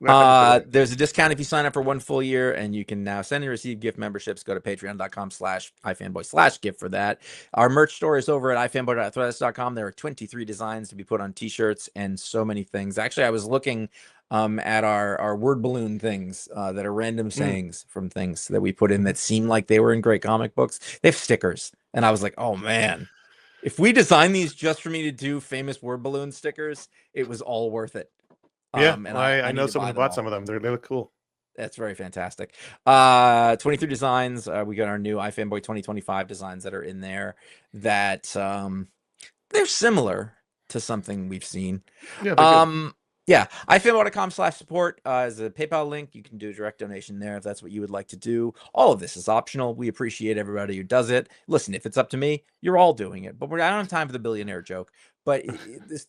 There's a discount if you sign up for 1 full year, and you can now send and receive gift memberships. Go to patreon.com/iFanboy/ gift for that. Our merch store is over at iFanboy.threadless.com. There are 23 designs to be put on t-shirts and so many things. Actually, I was looking at our word balloon things that are random sayings from things that we put in that seem like they were in great comic books. They have stickers, and I was like, oh man, if we designed these just for me to do famous word balloon stickers, it was all worth it. Yeah, And I need know to someone buy who bought all. some of them. They look cool. That's very fantastic. 23 designs. We got our new iFanboy 2025 designs that are in there that they're similar to something we've seen. Yeah, they're good. Yeah, iFanboy.com/support is a PayPal link. You can do a direct donation there if that's what you would like to do. All of this is optional. We appreciate everybody who does it. Listen, if it's up to me, you're all doing it. But I don't have time for the billionaire joke. But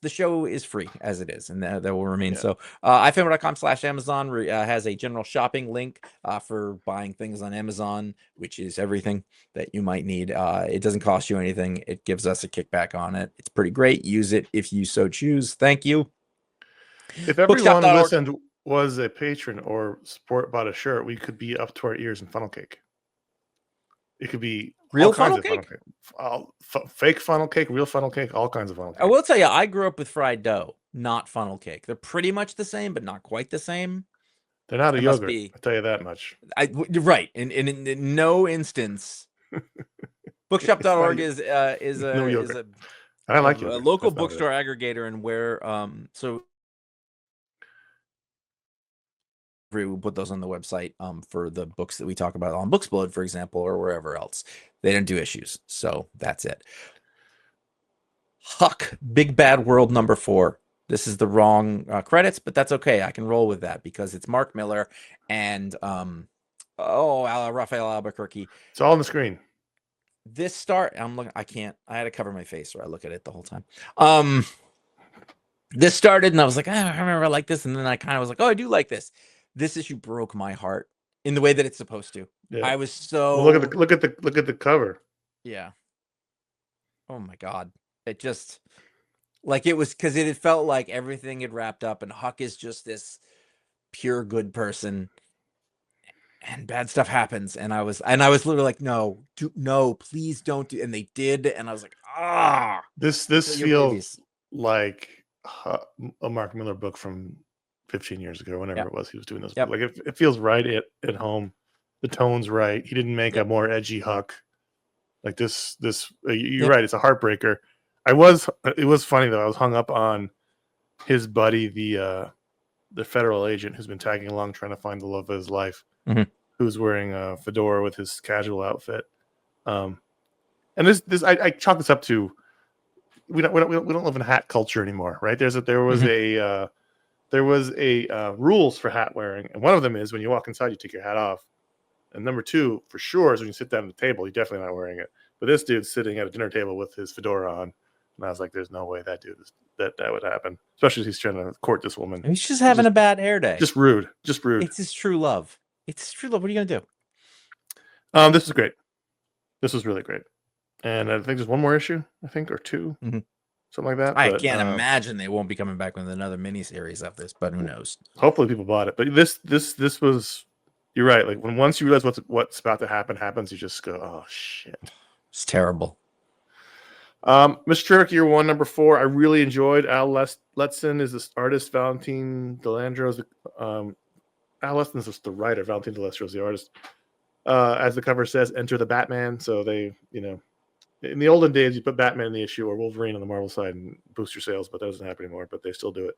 the show is free as it is, and that will remain so. iFanboy.com/Amazon has a general shopping link for buying things on Amazon, which is everything that you might need. It doesn't cost you anything. It gives us a kickback on it. It's pretty great. Use it if you so choose. Thank you. If everyone who listened was a patron or bought a shirt, we could be up to our ears in funnel cake. It could be real all kinds funnel of cake? funnel cake, fake funnel cake, real funnel cake, all kinds of funnel cake. I will tell you, I grew up with fried dough, not funnel cake. They're pretty much the same, but not quite the same. They're not a yogurt. I'll tell you that much. You're right. In no instance, bookshop.org is a I like a local bookstore aggregator, and where so we'll put those on the website for the books that we talk about on Booksplode, for example, or wherever else. They don't do issues, so that's it. Huck, Big Bad World #4. This is the wrong credits, but that's okay. I can roll with that because it's Mark Miller and Raphael Albuquerque. It's all on the screen. I'm looking. I had to cover my face or I look at it the whole time. This started and I was like, I remember I like this, and then I kind of was like, oh, I do like this. This issue broke my heart in the way that it's supposed to. Yeah. I was so look at the cover. Yeah. Oh my God. It just like it was because it had felt like everything had wrapped up, and Huck is just this pure good person, and bad stuff happens. And I was literally like, no, please don't do. And they did, and I was like, This feels like a Mark Miller book from 15 years ago, whenever it was he was doing this. Like it feels right at home. The tone's right. He didn't make a more edgy Huck. Like this you're right. It's a heartbreaker. It was funny though. I was hung up on his buddy, the federal agent who's been tagging along trying to find the love of his life, who's wearing a fedora with his casual outfit. And I chalk this up to we don't live in hat culture anymore, right? There was a rules for hat wearing, and one of them is when you walk inside, you take your hat off. And number 2, for sure, is when you sit down at the table, you're definitely not wearing it. But this dude's sitting at a dinner table with his fedora on, and I was like, "There's no way that would happen." Especially if he's trying to court this woman. He's just having a bad hair day. Just rude. It's his true love. What are you gonna do? This is great. This was really great, and I think there's one more issue. I think or 2, something like that. I can't imagine they won't be coming back with another miniseries of this, but who knows? Hopefully, people bought it. But this was. You're right. Like once you realize what's about to happens, you just go, "Oh shit!" It's terrible. Mr. Terrific Year 1, #4. I really enjoyed. Al Letson is the artist. Valentin Delandro is Al Letson is the writer. Valentin Delandro is the artist. As the cover says, "Enter the Batman." So they, in the olden days, you put Batman in the issue or Wolverine on the Marvel side and boost your sales, but that doesn't happen anymore. But they still do it.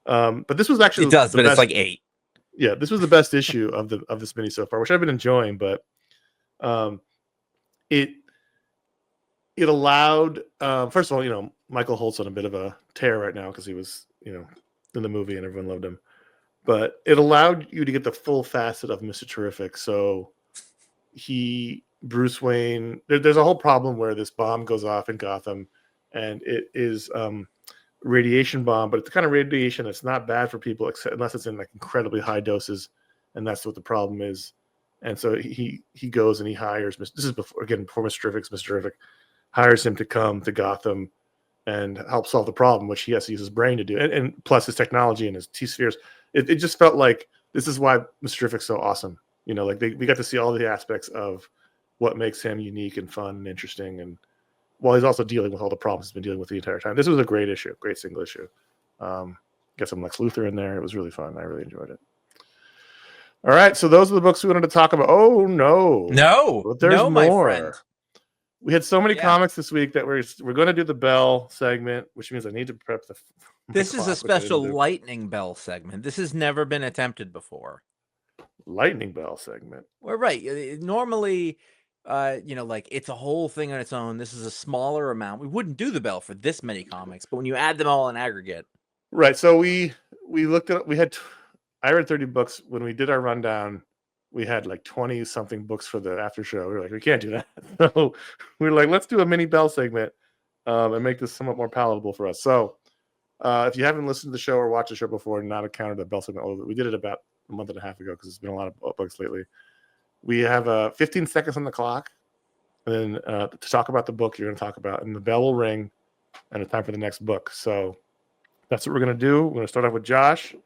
But this was actually it does, but it's like 8. Yeah, this was the best issue of this mini so far, which I've been enjoying. But it allowed first of all, Michael Holt's on a bit of a tear right now because he was in the movie and everyone loved him. But it allowed you to get the full facet of Mr. Terrific. So Bruce Wayne, there's a whole problem where this bomb goes off in Gotham, and it is radiation bomb, but it's the kind of radiation that's not bad for people unless it's in like incredibly high doses, and that's what the problem is. And so he goes and he hires, this is before Mr. Terrific hires him to come to Gotham and help solve the problem, which he has to use his brain to do, and plus his technology and his T-spheres. it just felt like this is why Mr. Terrific's so awesome. You know, like we got to see all the aspects of what makes him unique and fun and interesting, and while he's also dealing with all the problems he's been dealing with the entire time. This was a great issue, great single issue. Got some Lex Luthor in there. It was really fun. I really enjoyed it. All right, so those are the books we wanted to talk about. Oh no, no, there's no, more. my friend. We had so many comics this week that we're going to do the bell segment, which means I need to prep the. This is a special lightning bell segment. This has never been attempted before. Lightning bell segment. Well, right. Normally, you know, like it's a whole thing on its own. This is a smaller amount. We wouldn't do the bell for this many comics, but when you add them all in aggregate, right? So we looked at I read 30 books when we did our rundown. We had like 20 something books for the after show. We were like, we can't do that. So we were like, let's do a mini bell segment and make this somewhat more palatable for us. So if you haven't listened to the show or watched the show before and not encountered the bell segment, we did it about a month and a half ago because there's been a lot of books lately. We have 15 seconds on the clock, and then to talk about the book you're going to talk about, and the bell will ring, and it's time for the next book. So that's what we're going to do. We're going to start off with Josh.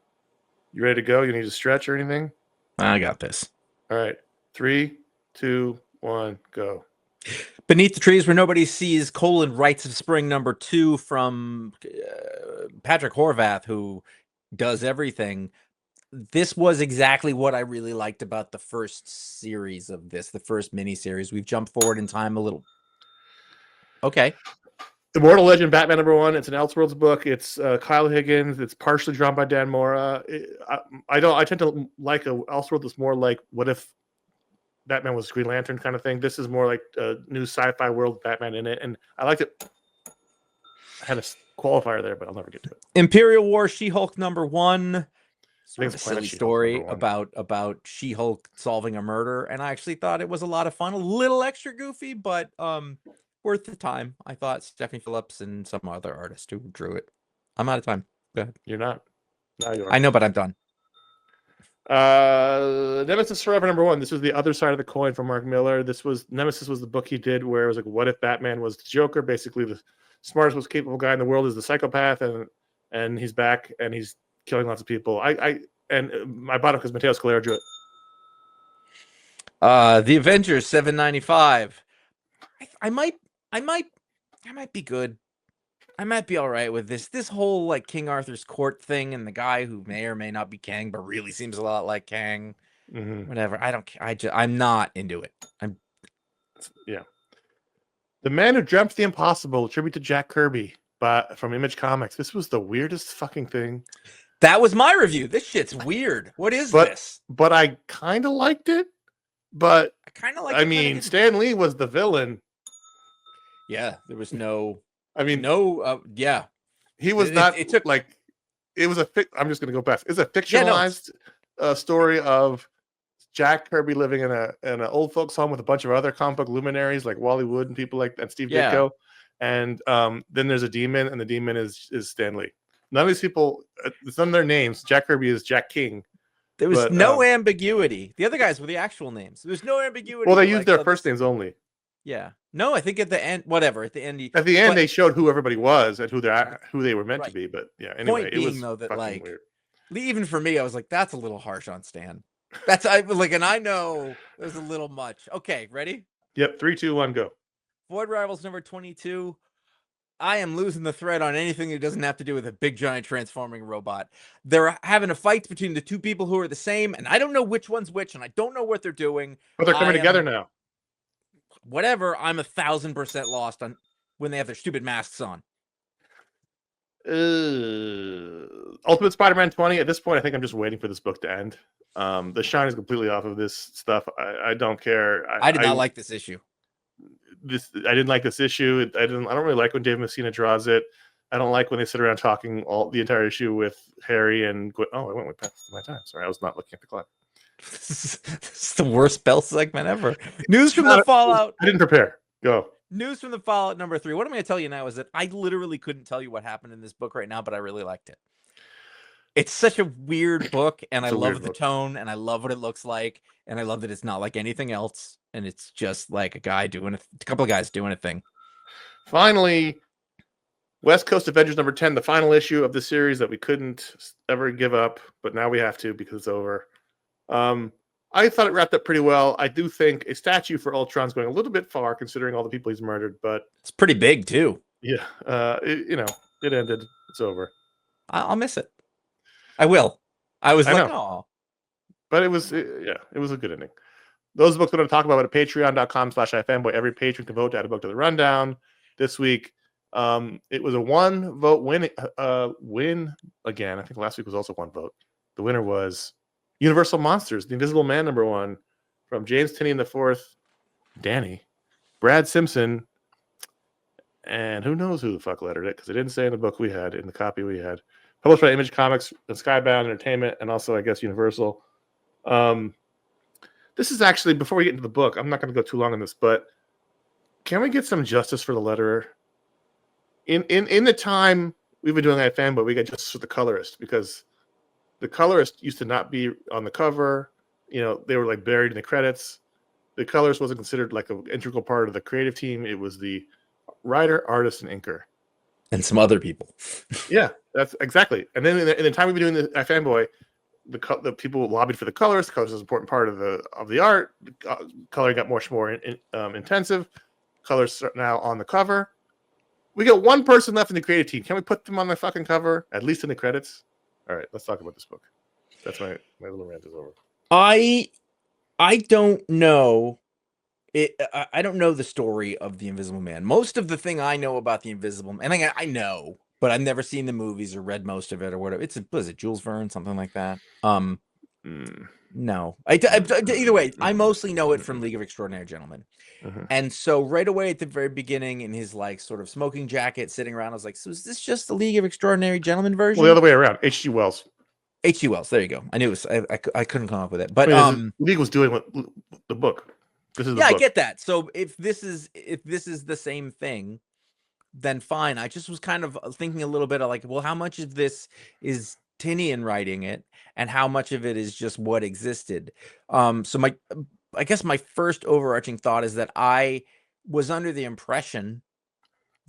You ready to go? You need to stretch or anything? I got this. All right. 3, 2, 1, go. Beneath the Trees Where Nobody Sees, Rites of Spring #2 from Patrick Horvath, who does everything. This was exactly what I really liked about the first series of this, the first miniseries. We've jumped forward in time a little. Okay. Immortal Legend Batman #1. It's an Elseworlds book. It's Kyle Higgins. It's partially drawn by Dan Mora. I tend to like a Elseworlds that's more like what if Batman was Green Lantern kind of thing. This is more like a new sci-fi world with Batman in it, and I liked it. I had a qualifier there, but I'll never get to it. Imperial War She-Hulk #1. Sort of a silly She-Hulk story about She-Hulk solving a murder, and I actually thought it was a lot of fun, a little extra goofy, but worth the time. I thought Stephanie Phillips and some other artist who drew it. I'm out of time. Go ahead. You're not. No, you are. I know, but I'm done. Nemesis Forever #1. This was the other side of the coin from Mark Miller. Nemesis was the book he did where it was like, what if Batman was the Joker? Basically, the smartest, most capable guy in the world is the psychopath, and he's back and he's killing lots of people. I bought it because Mateo Scalera drew it. The Avengers $7.95. I might be good. I might be all right with this. This whole like King Arthur's court thing and the guy who may or may not be Kang, but really seems a lot like Kang. Whatever. I'm not into it. Yeah. The Man Who Dreamt the Impossible, a tribute to Jack Kirby, from Image Comics. This was the weirdest fucking thing. That was my review. This shit's weird. What is this? But I kind of liked it. But I kind of like. I mean, Stan Lee was the villain. Yeah, there was no. I mean, no. Yeah, he was not. It took like it was a. I'm just gonna go past. It's a fictionalized story of Jack Kirby living in an old folks home with a bunch of other comic book luminaries like Wally Wood and people like that, Steve Ditko. And then there's a demon, and the demon is Stan Lee. None of these people, some of their names. Jack Kirby is Jack King. There was no ambiguity. The other guys were the actual names. There was no ambiguity. Well, they used their first names only. Yeah. No, I think at the end, whatever. At the end, they showed who everybody was and who they were meant to be. But yeah, anyway, point being, it was though, that like weird. Even for me, I was like, that's a little harsh on Stan. And I know there's a little much. Okay, ready? Yep. 3, 2, 1, go. Void Rivals #22. I am losing the thread on anything that doesn't have to do with a big giant transforming robot. They're having a fight between the two people who are the same, and I don't know which one's which, and I don't know what they're doing. But they're coming together now. Whatever. I'm 1,000% lost on when they have their stupid masks on. Ultimate Spider-Man 20. At this point, I think I'm just waiting for this book to end. The shine is completely off of this stuff. I don't care. I did not like this issue. I didn't like this issue. I don't really like when Dave Messina draws it. I don't like when they sit around talking the entire issue with Harry and I went way past my time. Sorry, I was not looking at the clock. This is the worst bell segment ever. News from the Fallout. I didn't prepare. Go. News from the Fallout #3. What I'm going to tell you now is that I literally couldn't tell you what happened in this book right now, but I really liked it. It's such a weird book, and I love the tone, and I love what it looks like, and I love that it's not like anything else, and it's just like a couple of guys doing a thing. Finally, West Coast Avengers number 10, the final issue of the series that we couldn't ever give up, but now we have to because it's over. I thought it wrapped up pretty well. I do think a statue for Ultron's going a little bit far considering all the people he's murdered, but it's pretty big too. Yeah, it ended. It's over. I'll miss it. I will. I was like, oh. But it was a good ending. Those books we're going to talk about at patreon.com/iFanboy. Every patron can vote to add a book to the rundown. This week, it was a 1 vote win again. I think last week was also 1 vote. The winner was Universal Monsters, The Invisible Man #1 from James Tynion IV, Danny, Brad Simpson, and who knows who the fuck lettered it, because it didn't say in the book we had, in the copy we had. Published by Image Comics and Skybound Entertainment, and also, I guess, Universal. This is actually, before we get into the book, I'm not going to go too long on this, but can we get some justice for the letterer? In the time we've been doing iFanboy, we got justice for the colorist, because the colorist used to not be on the cover. They were like buried in the credits. The colorist wasn't considered like an integral part of the creative team. It was the writer, artist, and inker. And some other people. Yeah, that's exactly. And then in the time we've been doing the iFanboy, the people lobbied for the colors. The colors is an important part of the art. Coloring got much more intensive. Colors are now on the cover. We got one person left in the creative team. Can we put them on the fucking cover, at least in the credits? All right, let's talk about this book. That's my little rant is over. I don't know. I don't know the story of the Invisible Man. Most of the thing I know about the Invisible Man, I know, but I've never seen the movies or read most of it or whatever. Was it Jules Verne, something like that? No. Either way, I mostly know it from League of Extraordinary Gentlemen. And so right away at the very beginning, in his like sort of smoking jacket, sitting around, I was like, so is this just the League of Extraordinary Gentlemen version? Well, the other way around. H.G. Wells. H.G. Wells. There you go. I knew it was. I couldn't come up with it, but League was doing the book. This is the book. I get that. So if this is the same thing, then fine. I just was kind of thinking a little bit of like, well, how much of this is Tynion writing it, and how much of it is just what existed? So I guess my first overarching thought is that I was under the impression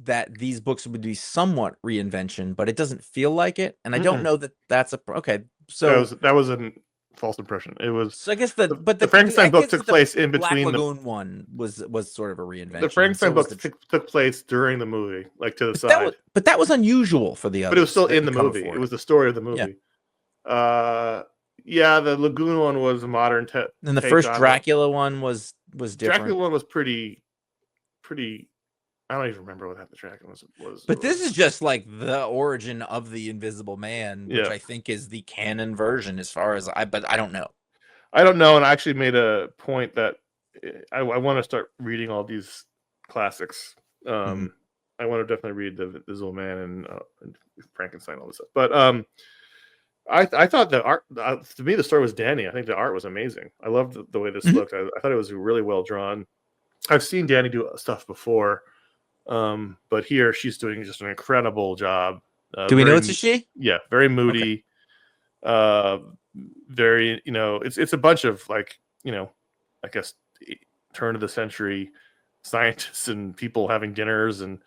that these books would be somewhat reinvention, but it doesn't feel like it, and I don't know that that's okay. So that was a false impression. It was. So I guess the Frankenstein book took place in between. Black Lagoon one was sort of a reinvention. The Frankenstein book took place during the movie, like to the side. But that was unusual for the others. But it was still in the movie. It was the story of the movie. Yeah. The Lagoon one was a modern. And the first Dracula one was different. Dracula one was pretty. I don't even remember what the Dracula was. But this is just like the origin of the Invisible Man, which I think is the canon version, as far as but I don't know. I don't know, and I actually made a point that I want to start reading all these classics. I want to definitely read the Invisible Man and Frankenstein, all this stuff. But I thought the art, to me, the story was Danny. I think the art was amazing. I loved the way this looked. I thought it was really well drawn. I've seen Danny do stuff before. But here she's doing just an incredible job. Do we know it's a she? Yeah, very moody. Okay. Very, it's a bunch of like, I guess turn of the century scientists and people having dinners, and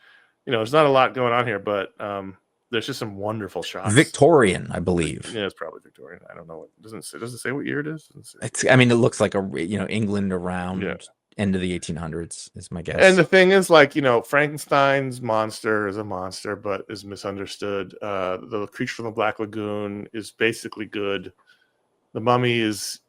there's not a lot going on here, but there's just some wonderful shots. Victorian, I believe. Yeah, it's probably Victorian. I don't know. Doesn't say what year it is. It looks like England around. Yeah. End of the 1800s is my guess. And the thing is, like, Frankenstein's monster is a monster, but is misunderstood. The creature from the Black Lagoon is basically good. The mummy is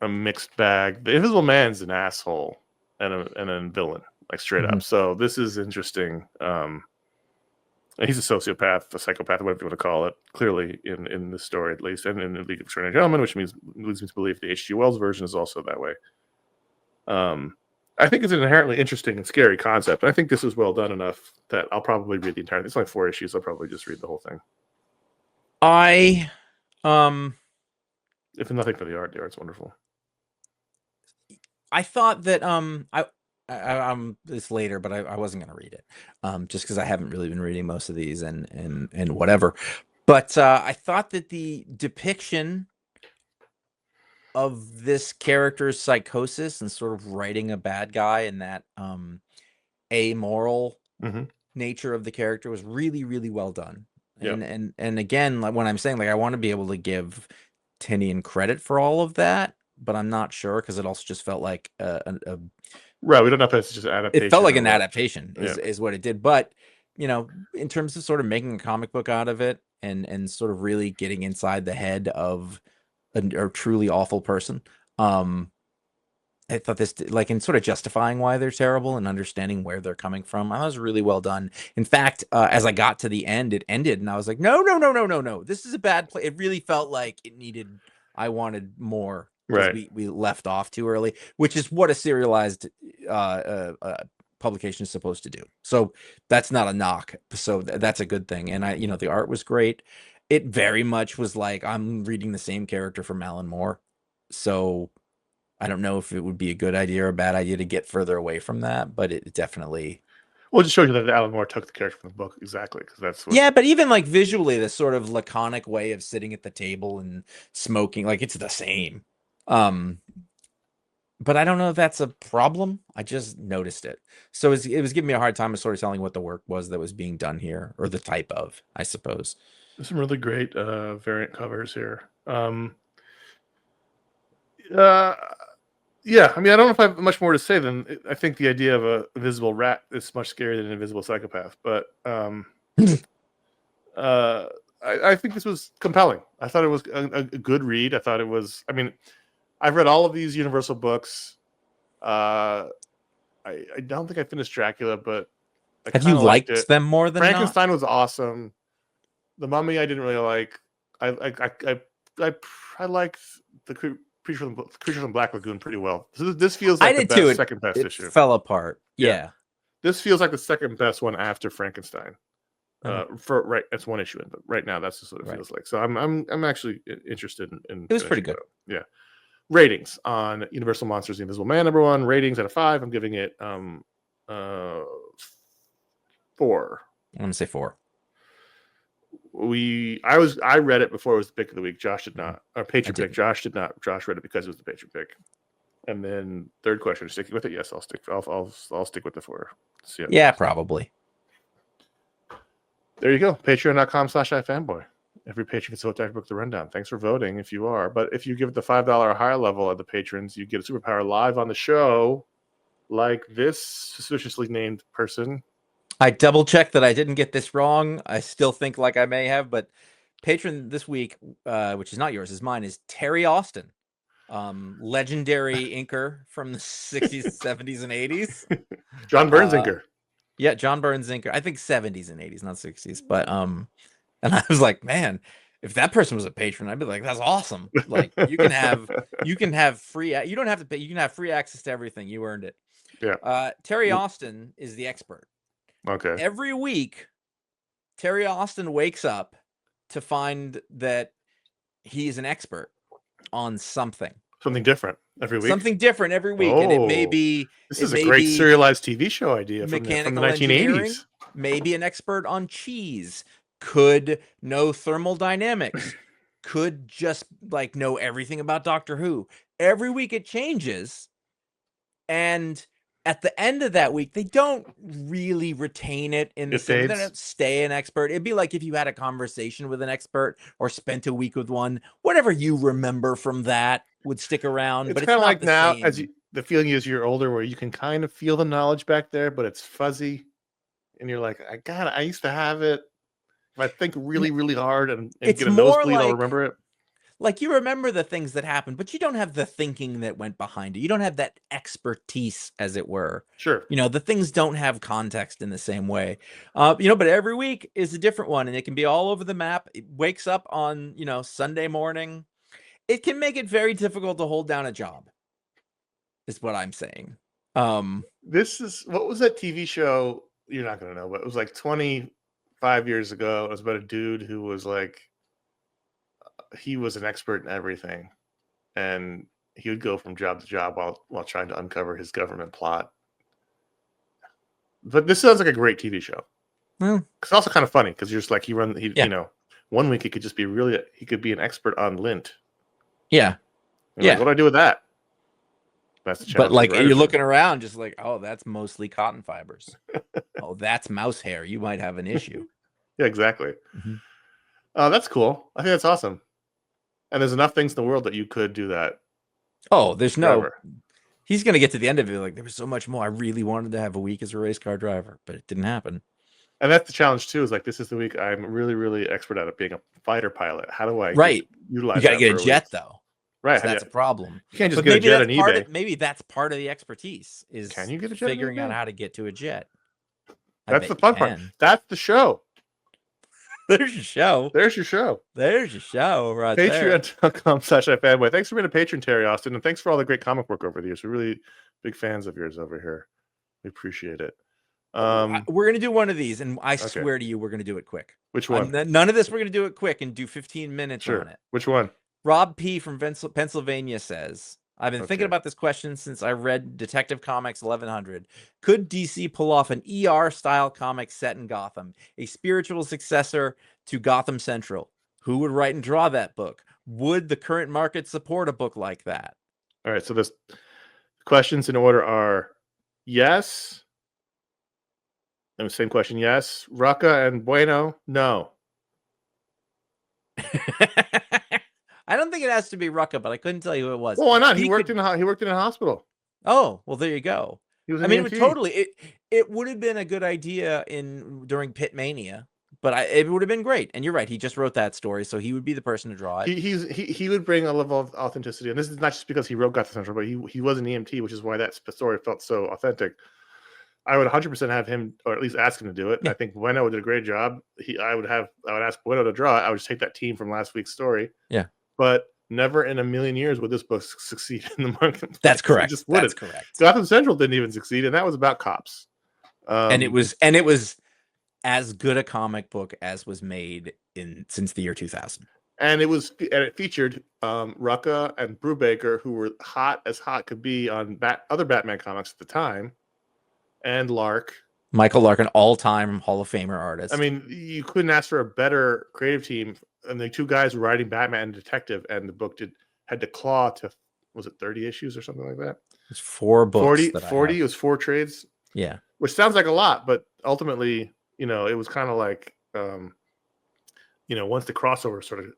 a mixed bag. The Invisible Man's an asshole and a villain, like straight up. So this is interesting. He's a sociopath, a psychopath, whatever you want to call it. Clearly, in this story, at least, and in the League of Extraordinary Gentlemen, which leads me to believe the H.G. Wells version is also that way. I think it's an inherently interesting and scary concept. I think this is well done enough that I'll probably read the entire thing. It's only 4 issues. I'll probably just read the whole thing. If nothing for the art's wonderful. I thought that I'm this later, but I wasn't going to read it, just because I haven't really been reading most of these and whatever. But I thought that the depiction of this character's psychosis and sort of writing a bad guy and that amoral nature of the character was really, really well done. Yep. And again, like when I'm saying, like, I want to be able to give Tinian credit for all of that, but I'm not sure because it also just felt like right. We don't know if it's just adaptation. It felt like or an what. adaptation is what it did. But in terms of sort of making a comic book out of it and sort of really getting inside the head of a truly awful person, I thought this, like, in sort of justifying why they're terrible and understanding where they're coming from, I thought it was really well done. In fact, as I got to the end, it ended, and I was like, no, this is a bad play. It really felt like I wanted more because Right. we left off too early, which is what a serialized publication is supposed to do. So that's not a knock. So that's a good thing. And the art was great. It very much was like I'm reading the same character from Alan Moore. So I don't know if it would be a good idea or a bad idea to get further away from that, but it definitely. Well, it just shows you that Alan Moore took the character from the book exactly because that's what. Yeah, but even like visually, this sort of laconic way of sitting at the table and smoking, like it's the same. But I don't know if that's a problem. I just noticed it. So it was giving me a hard time of sort of telling what the work was that was being done here, or the type of, I suppose. There's some really great variant covers here. Yeah, I mean, I don't know if I have much more to say than I think the idea of a invisible rat is much scarier than an invisible psychopath. But I think this was compelling. I thought it was a good read. I thought it was. I mean, I've read all of these Universal books. I don't think I finished Dracula, but have you liked them more than Frankenstein not? was awesome. The Mummy I didn't really like. I liked the Creature from Black Lagoon pretty well. So this feels like the best, second best issue. It fell apart. Yeah. This feels like the second best one after Frankenstein. It's one issue in, but right now that's just what it feels like. So I'm actually interested in. It was pretty good. Yeah. Ratings on Universal Monsters: The Invisible Man #1. Ratings out of 5. I'm giving it 4. I'm gonna say 4. I read it before it was the pick of the week. Josh did not. Our patron pick. Josh did not. Josh read it because it was the patron pick. And then third question, sticking with it? Yes, I'll stick. I'll stick with the 4. Yeah, probably. There you go. Patreon.com/iFanboy. Every patron gets a vote to book the rundown. Thanks for voting if you are. But if you give it the $5 or higher level of the patrons, you get a superpower live on the show, like this suspiciously named person. I double checked that I didn't get this wrong. I still think like I may have, but patron this week, which is not yours, is mine, is Terry Austin, legendary inker from the 60s, 70s, and 80s. John Burns inker. Yeah, John Burns inker. I think 70s and 80s, not 60s. But and I was like, man, if that person was a patron, I'd be like, that's awesome. Like you can have free. You don't have to pay. You can have free access to everything. You earned it. Yeah. Terry Austin is the expert. Okay. Every week, Terry Austin wakes up to find that he's an expert on something. Something different every week. Something different every week, and it may be. This is a great serialized TV show idea from the 1980s. Maybe an expert on cheese. Could know thermodynamics. Could just like know everything about Doctor Who. Every week it changes, and at the end of that week, they don't really retain it in the sense they don't stay an expert. It'd be like if you had a conversation with an expert or spent a week with one. Whatever you remember from that would stick around. It's but kind of like now, the feeling is you're older, where you can kind of feel the knowledge back there, but it's fuzzy, and you're like, I used to have it. If I think really, really hard and get a nosebleed, I'll remember it. Like you remember the things that happened, but you don't have the thinking that went behind it. You don't have that expertise, as it were. Sure. The things don't have context in the same way. But every week is a different one, and it can be all over the map. It wakes up on, Sunday morning. It can make it very difficult to hold down a job, is what I'm saying. This is, what was that TV show? You're not going to know, but it was like 25 years ago. It was about a dude who was like, he was an expert in everything, and he would go from job to job while trying to uncover his government plot. But this sounds like a great TV show. It's also kind of funny because you're just like, one week he could just be he could be an expert on lint. Yeah. Like, what do I do with that? That's the challenge. But like for the you're writers' looking around, just like, oh, that's mostly cotton fibers. Oh, that's mouse hair. You might have an issue. Yeah, exactly. Mhm. That's cool. I think that's awesome. And there's enough things in the world that you could do that. Oh, there's no. forever. He's gonna get to the end of it like there was so much more. I really wanted to have a week as a race car driver, but it didn't happen. And that's the challenge too. Is like this is the week I'm really, really expert at being a fighter pilot. How do I Right. utilize? You got to that get a for jet week? though. Right. So that's a problem. You can't just But get a maybe jet that's on part eBay. of, maybe that's part of the expertise is Can you get a jet on figuring out eBay? how to get to a jet. That's the fun part. That's the show. There's your show. There's your show. There's your show right there. Patreon.com/iFanboy. Thanks for being a patron, Terry Austin, and thanks for all the great comic work over the years. We're really big fans of yours over here. We appreciate it. We're gonna do one of these, and I swear to you, we're gonna do it quick. Which one? None of this. We're gonna do it quick and do 15 minutes on it. Which one? Rob P from Pennsylvania says, I've been thinking about this question since I read Detective Comics 1100. Could DC pull off an ER-style comic set in Gotham, a spiritual successor to Gotham Central? Who would write and draw that book? Would the current market support a book like that? All right, so the questions in order are yes. And the same question, yes. Rucka and Bueno, no. I don't think it has to be Rucka, but I couldn't tell you who it was. Well, why not? He worked in a hospital. Oh, well, there you go. He was I mean, it would totally. It would have been a good idea during Pitmania, but it would have been great. And you're right. He just wrote that story, so he would be the person to draw it. He would bring a level of authenticity, and this is not just because he wrote Gotham Central, but he was an EMT, which is why that story felt so authentic. I would 100% have him, or at least ask him to do it. Yeah. I think Bueno did a great job. I would ask Bueno to draw it. I would just take that team from last week's story. Yeah. But never in a million years would this book succeed in the market. That's correct. That's correct. Gotham Central didn't even succeed, and that was about cops. And it was as good a comic book as was made since the year 2000. And it featured Rucka and Brubaker, who were hot as hot could be on other Batman comics at the time, and Michael Lark, an all-time Hall of Famer artist. I mean, you couldn't ask for a better creative team. And the two guys were writing Batman and Detective, and the book had to claw to, was it 30 issues or something like that? It's 4 books. 40. It was 4 trades. Yeah. Which sounds like a lot, but ultimately, it was kind of like, once the crossover sort of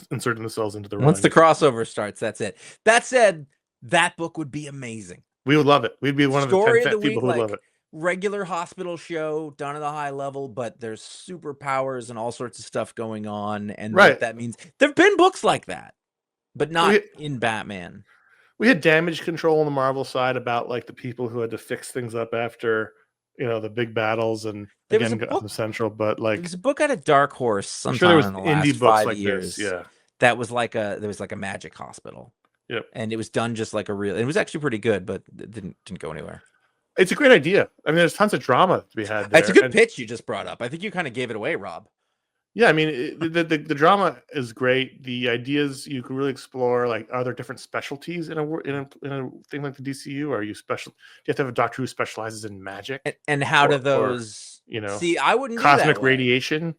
inserting themselves into the run. Once the crossover starts, that's it. That said, that book would be amazing. We would love it. We'd be one of the 10 people who would love it. Regular hospital show done at a high level, but there's superpowers and all sorts of stuff going on, and what that means. There've been books like that, but not in Batman. We had Damage Control on the Marvel side about like the people who had to fix things up after the big battles, and again Gotham Central. But like, there's a book out of Dark Horse. Sometime I'm sure there was in the indie last books 5 like years. this. Yeah, that was like there was like a magic hospital. Yep, and it was done just like a real. It was actually pretty good, but it didn't go anywhere. It's a great idea. I mean, there's tons of drama to be had there. It's a good pitch you just brought up. I think you kind of gave it away, Rob. Yeah, I mean, the drama is great. The ideas you can really explore. Like, are there different specialties in a thing like the DCU? Are you special? Do you have to have a doctor who specializes in magic? And how do those? See, I wouldn't cosmic do that radiation.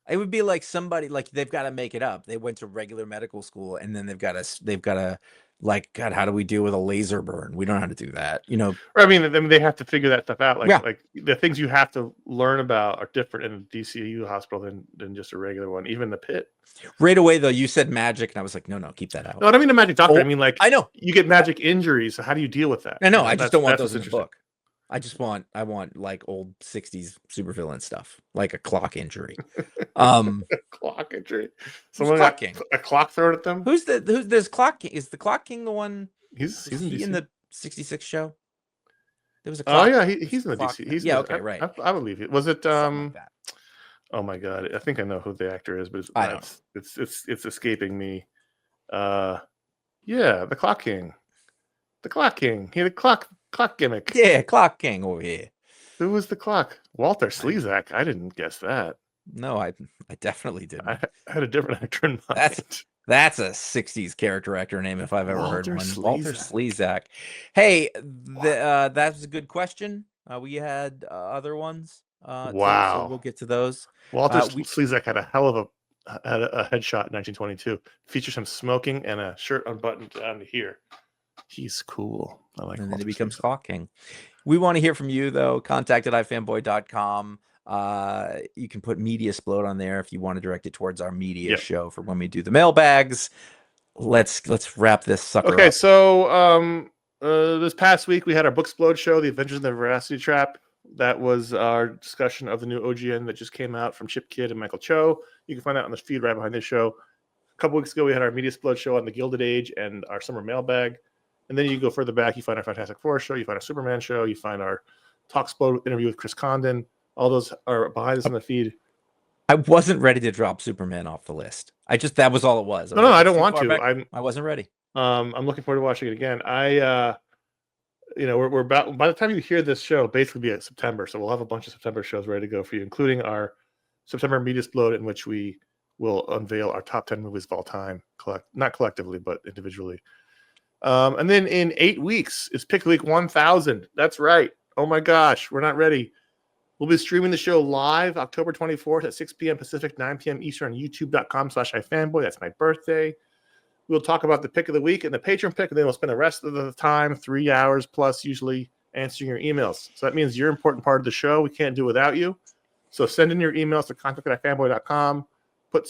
It would be like somebody like they've got to make it up. They went to regular medical school, and then they've got to. Like, God, how do we deal with a laser burn? We don't know how to do that, I mean, they have to figure that stuff out. Like the things you have to learn about are different in a DCU hospital than just a regular one. Even the Pit. Right away, though, you said magic, and I was like, no, keep that out. No, I don't mean a magic doctor. I mean, like, I know you get magic injuries. So how do you deal with that? I know. I just don't want those in the book. I want like old 60s supervillain stuff, like a clock injury. Clock injury. Someone got a clock thrown at them. There's Clock King. Is the Clock King the one? He's in the 66 show. There was a clock. Oh yeah, he's in the DC. He's okay, right. I believe it. Was it like that. Oh my god, I think I know who the actor is, but it's escaping me. Yeah, the Clock King. The Clock King. He had a clock gimmick. Yeah, Clock King over here. Who was the clock? Walter Slezak. I didn't guess that. No, I definit't. I had a different actor in mind. That's a 60s character actor name if I've ever heard one. Walter Slezak. Hey, that was a good question. We had other ones. Wow. Too, so we'll get to those. Walter Slezak had a hell of a headshot in 1922. Features him smoking and a shirt unbuttoned down to here. He's cool. I like. And then he becomes Hawk King. We want to hear from you, though. Contact at iFanboy.com. You can put Media Explode on there if you want to direct it towards our media show for when we do the mailbags. Let's wrap this sucker up. Okay, so this past week we had our Book Explode show, The Avengers and the Veracity Trap. That was our discussion of the new OGN that just came out from Chip Kidd and Michael Cho. You can find that on the feed right behind this show. A couple weeks ago we had our Media Explode show on the Gilded Age and our summer mailbag. And then you go further back, you find our Fantastic Four show, you find our Superman show, you find our Talk Explode interview with Chris Condon. All those are behind us on the feed. I wasn't ready to drop Superman off the list. That was all it was. No, I don't want to. I wasn't ready. I'm looking forward to watching it again. We're about, by the time you hear this show, basically be at September. So we'll have a bunch of September shows ready to go for you, including our September Media Explode, in which we will unveil our top 10 movies of all time, not collectively, but individually. And then in 8 weeks is Pick Week 1000. That's right. Oh my gosh, we're not ready. We'll be streaming the show live October 24th at 6 p.m. Pacific, 9 p.m. Eastern on youtube.com/iFanboy. That's my birthday. We'll talk about the pick of the week and the patron pick, and then we'll spend the rest of the time, 3 hours plus usually, answering your emails. So that means you're an important part of the show. We can't do without you. So send in your emails to contact@ifanboy.com. Put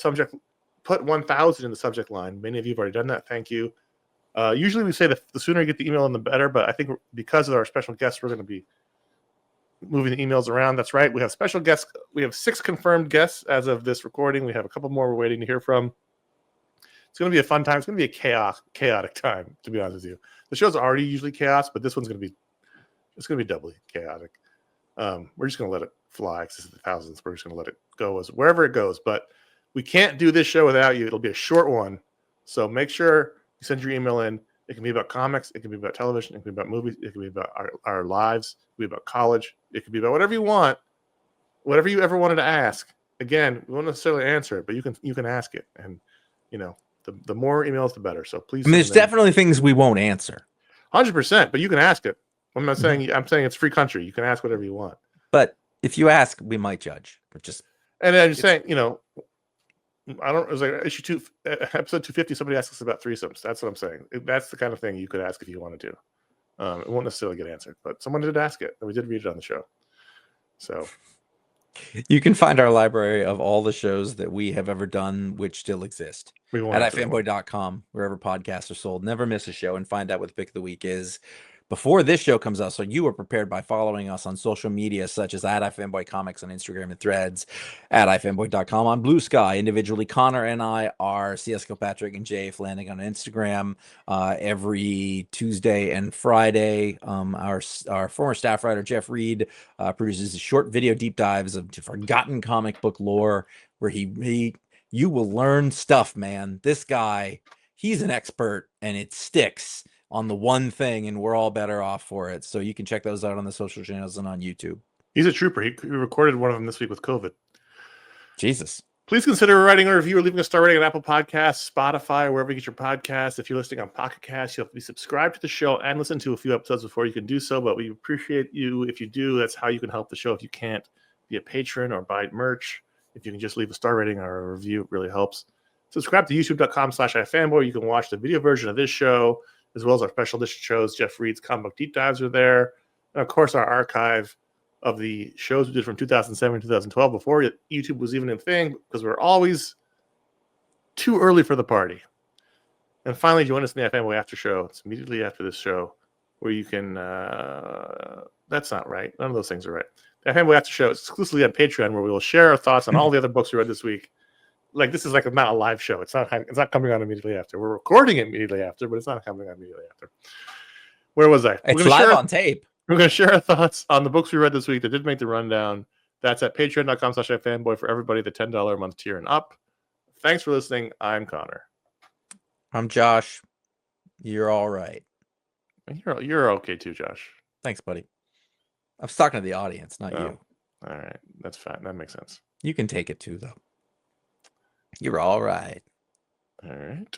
1000 in the subject line. Many of you have already done that. Thank you. Usually we say the sooner you get the email in, the better, but I think because of our special guests, we're going to be moving the emails around. That's right. We have special guests. We have 6 confirmed guests as of this recording. We have a couple more we're waiting to hear from. It's going to be a fun time. It's going to be a chaotic time, to be honest with you. The show's already usually chaos, but this one's going to be doubly chaotic. We're just going to let it fly because this is the thousands. We're just going to let it go as wherever it goes. But we can't do this show without you. It'll be a short one. So make sure you send your email in. It can be about comics. It can be about television. It can be about movies. It can be about our lives. It can be about college. It can be about whatever you want, whatever you ever wanted to ask. Again, we won't necessarily answer it, but you can ask it. And, the more emails, the better. So please. There's definitely things we won't answer. 100%, but you can ask it. I'm not saying I'm saying it's free country. You can ask whatever you want. But if you ask, we might judge. And then saying, I don't. It was like episode 250. Somebody asked us about threesomes. That's what I'm saying. That's the kind of thing you could ask if you wanted to. It won't necessarily get answered, but someone did ask it, and we did read it on the show. So you can find our library of all the shows that we have ever done, which still exist, at ifanboy.com, wherever podcasts are sold. Never miss a show, and find out what the pick of the week is before this show comes out, so you are prepared by following us on social media, such as at iFanboy Comics on Instagram and Threads, at iFanboy.com on Blue Sky. Individually, Connor and I are CS Kilpatrick and Jay Flanagan on Instagram. Every Tuesday and Friday, our former staff writer, Jeff Reed, produces short video deep dives of forgotten comic book lore, where you will learn stuff, man. This guy, he's an expert, and it sticks on the one thing, and we're all better off for it. So you can check those out on the social channels and on YouTube. He's a trooper. He recorded one of them this week with COVID. Jesus. Please consider writing a review or leaving a star rating on Apple Podcasts, Spotify, wherever you get your podcasts. If you're listening on Pocket Cast, you have to be subscribed to the show and listen to a few episodes before you can do so. But we appreciate you if you do. That's how you can help the show. If you can't, be a patron or buy merch. If you can just leave a star rating or a review, it really helps. Subscribe to youtube.com/ifanboy. You can watch the video version of this show, as well as our special edition shows. Jeff Reed's comic book deep dives are there. And of course, our archive of the shows we did from 2007 to 2012, before YouTube was even a thing, because we're always too early for the party. And finally, join us in the iFanboy After Show. It's immediately after this show, where you can... that's not right. None of those things are right. The iFanboy After Show is exclusively on Patreon, where we will share our thoughts on all the other books we read this week. Like, this is like not a live show. It's not coming on immediately after. We're recording it immediately after, but it's not coming on immediately after. Where was I? It's live on tape. We're going to share our thoughts on the books we read this week that did make the rundown. That's at patreon.com/ifanboy for everybody, the $10 a month tier and up. Thanks for listening. I'm Connor. I'm Josh. You're all right. You're okay too, Josh. Thanks, buddy. I was talking to the audience, not you. All right. That's fine. That makes sense. You can take it too, though. You're all right. All right.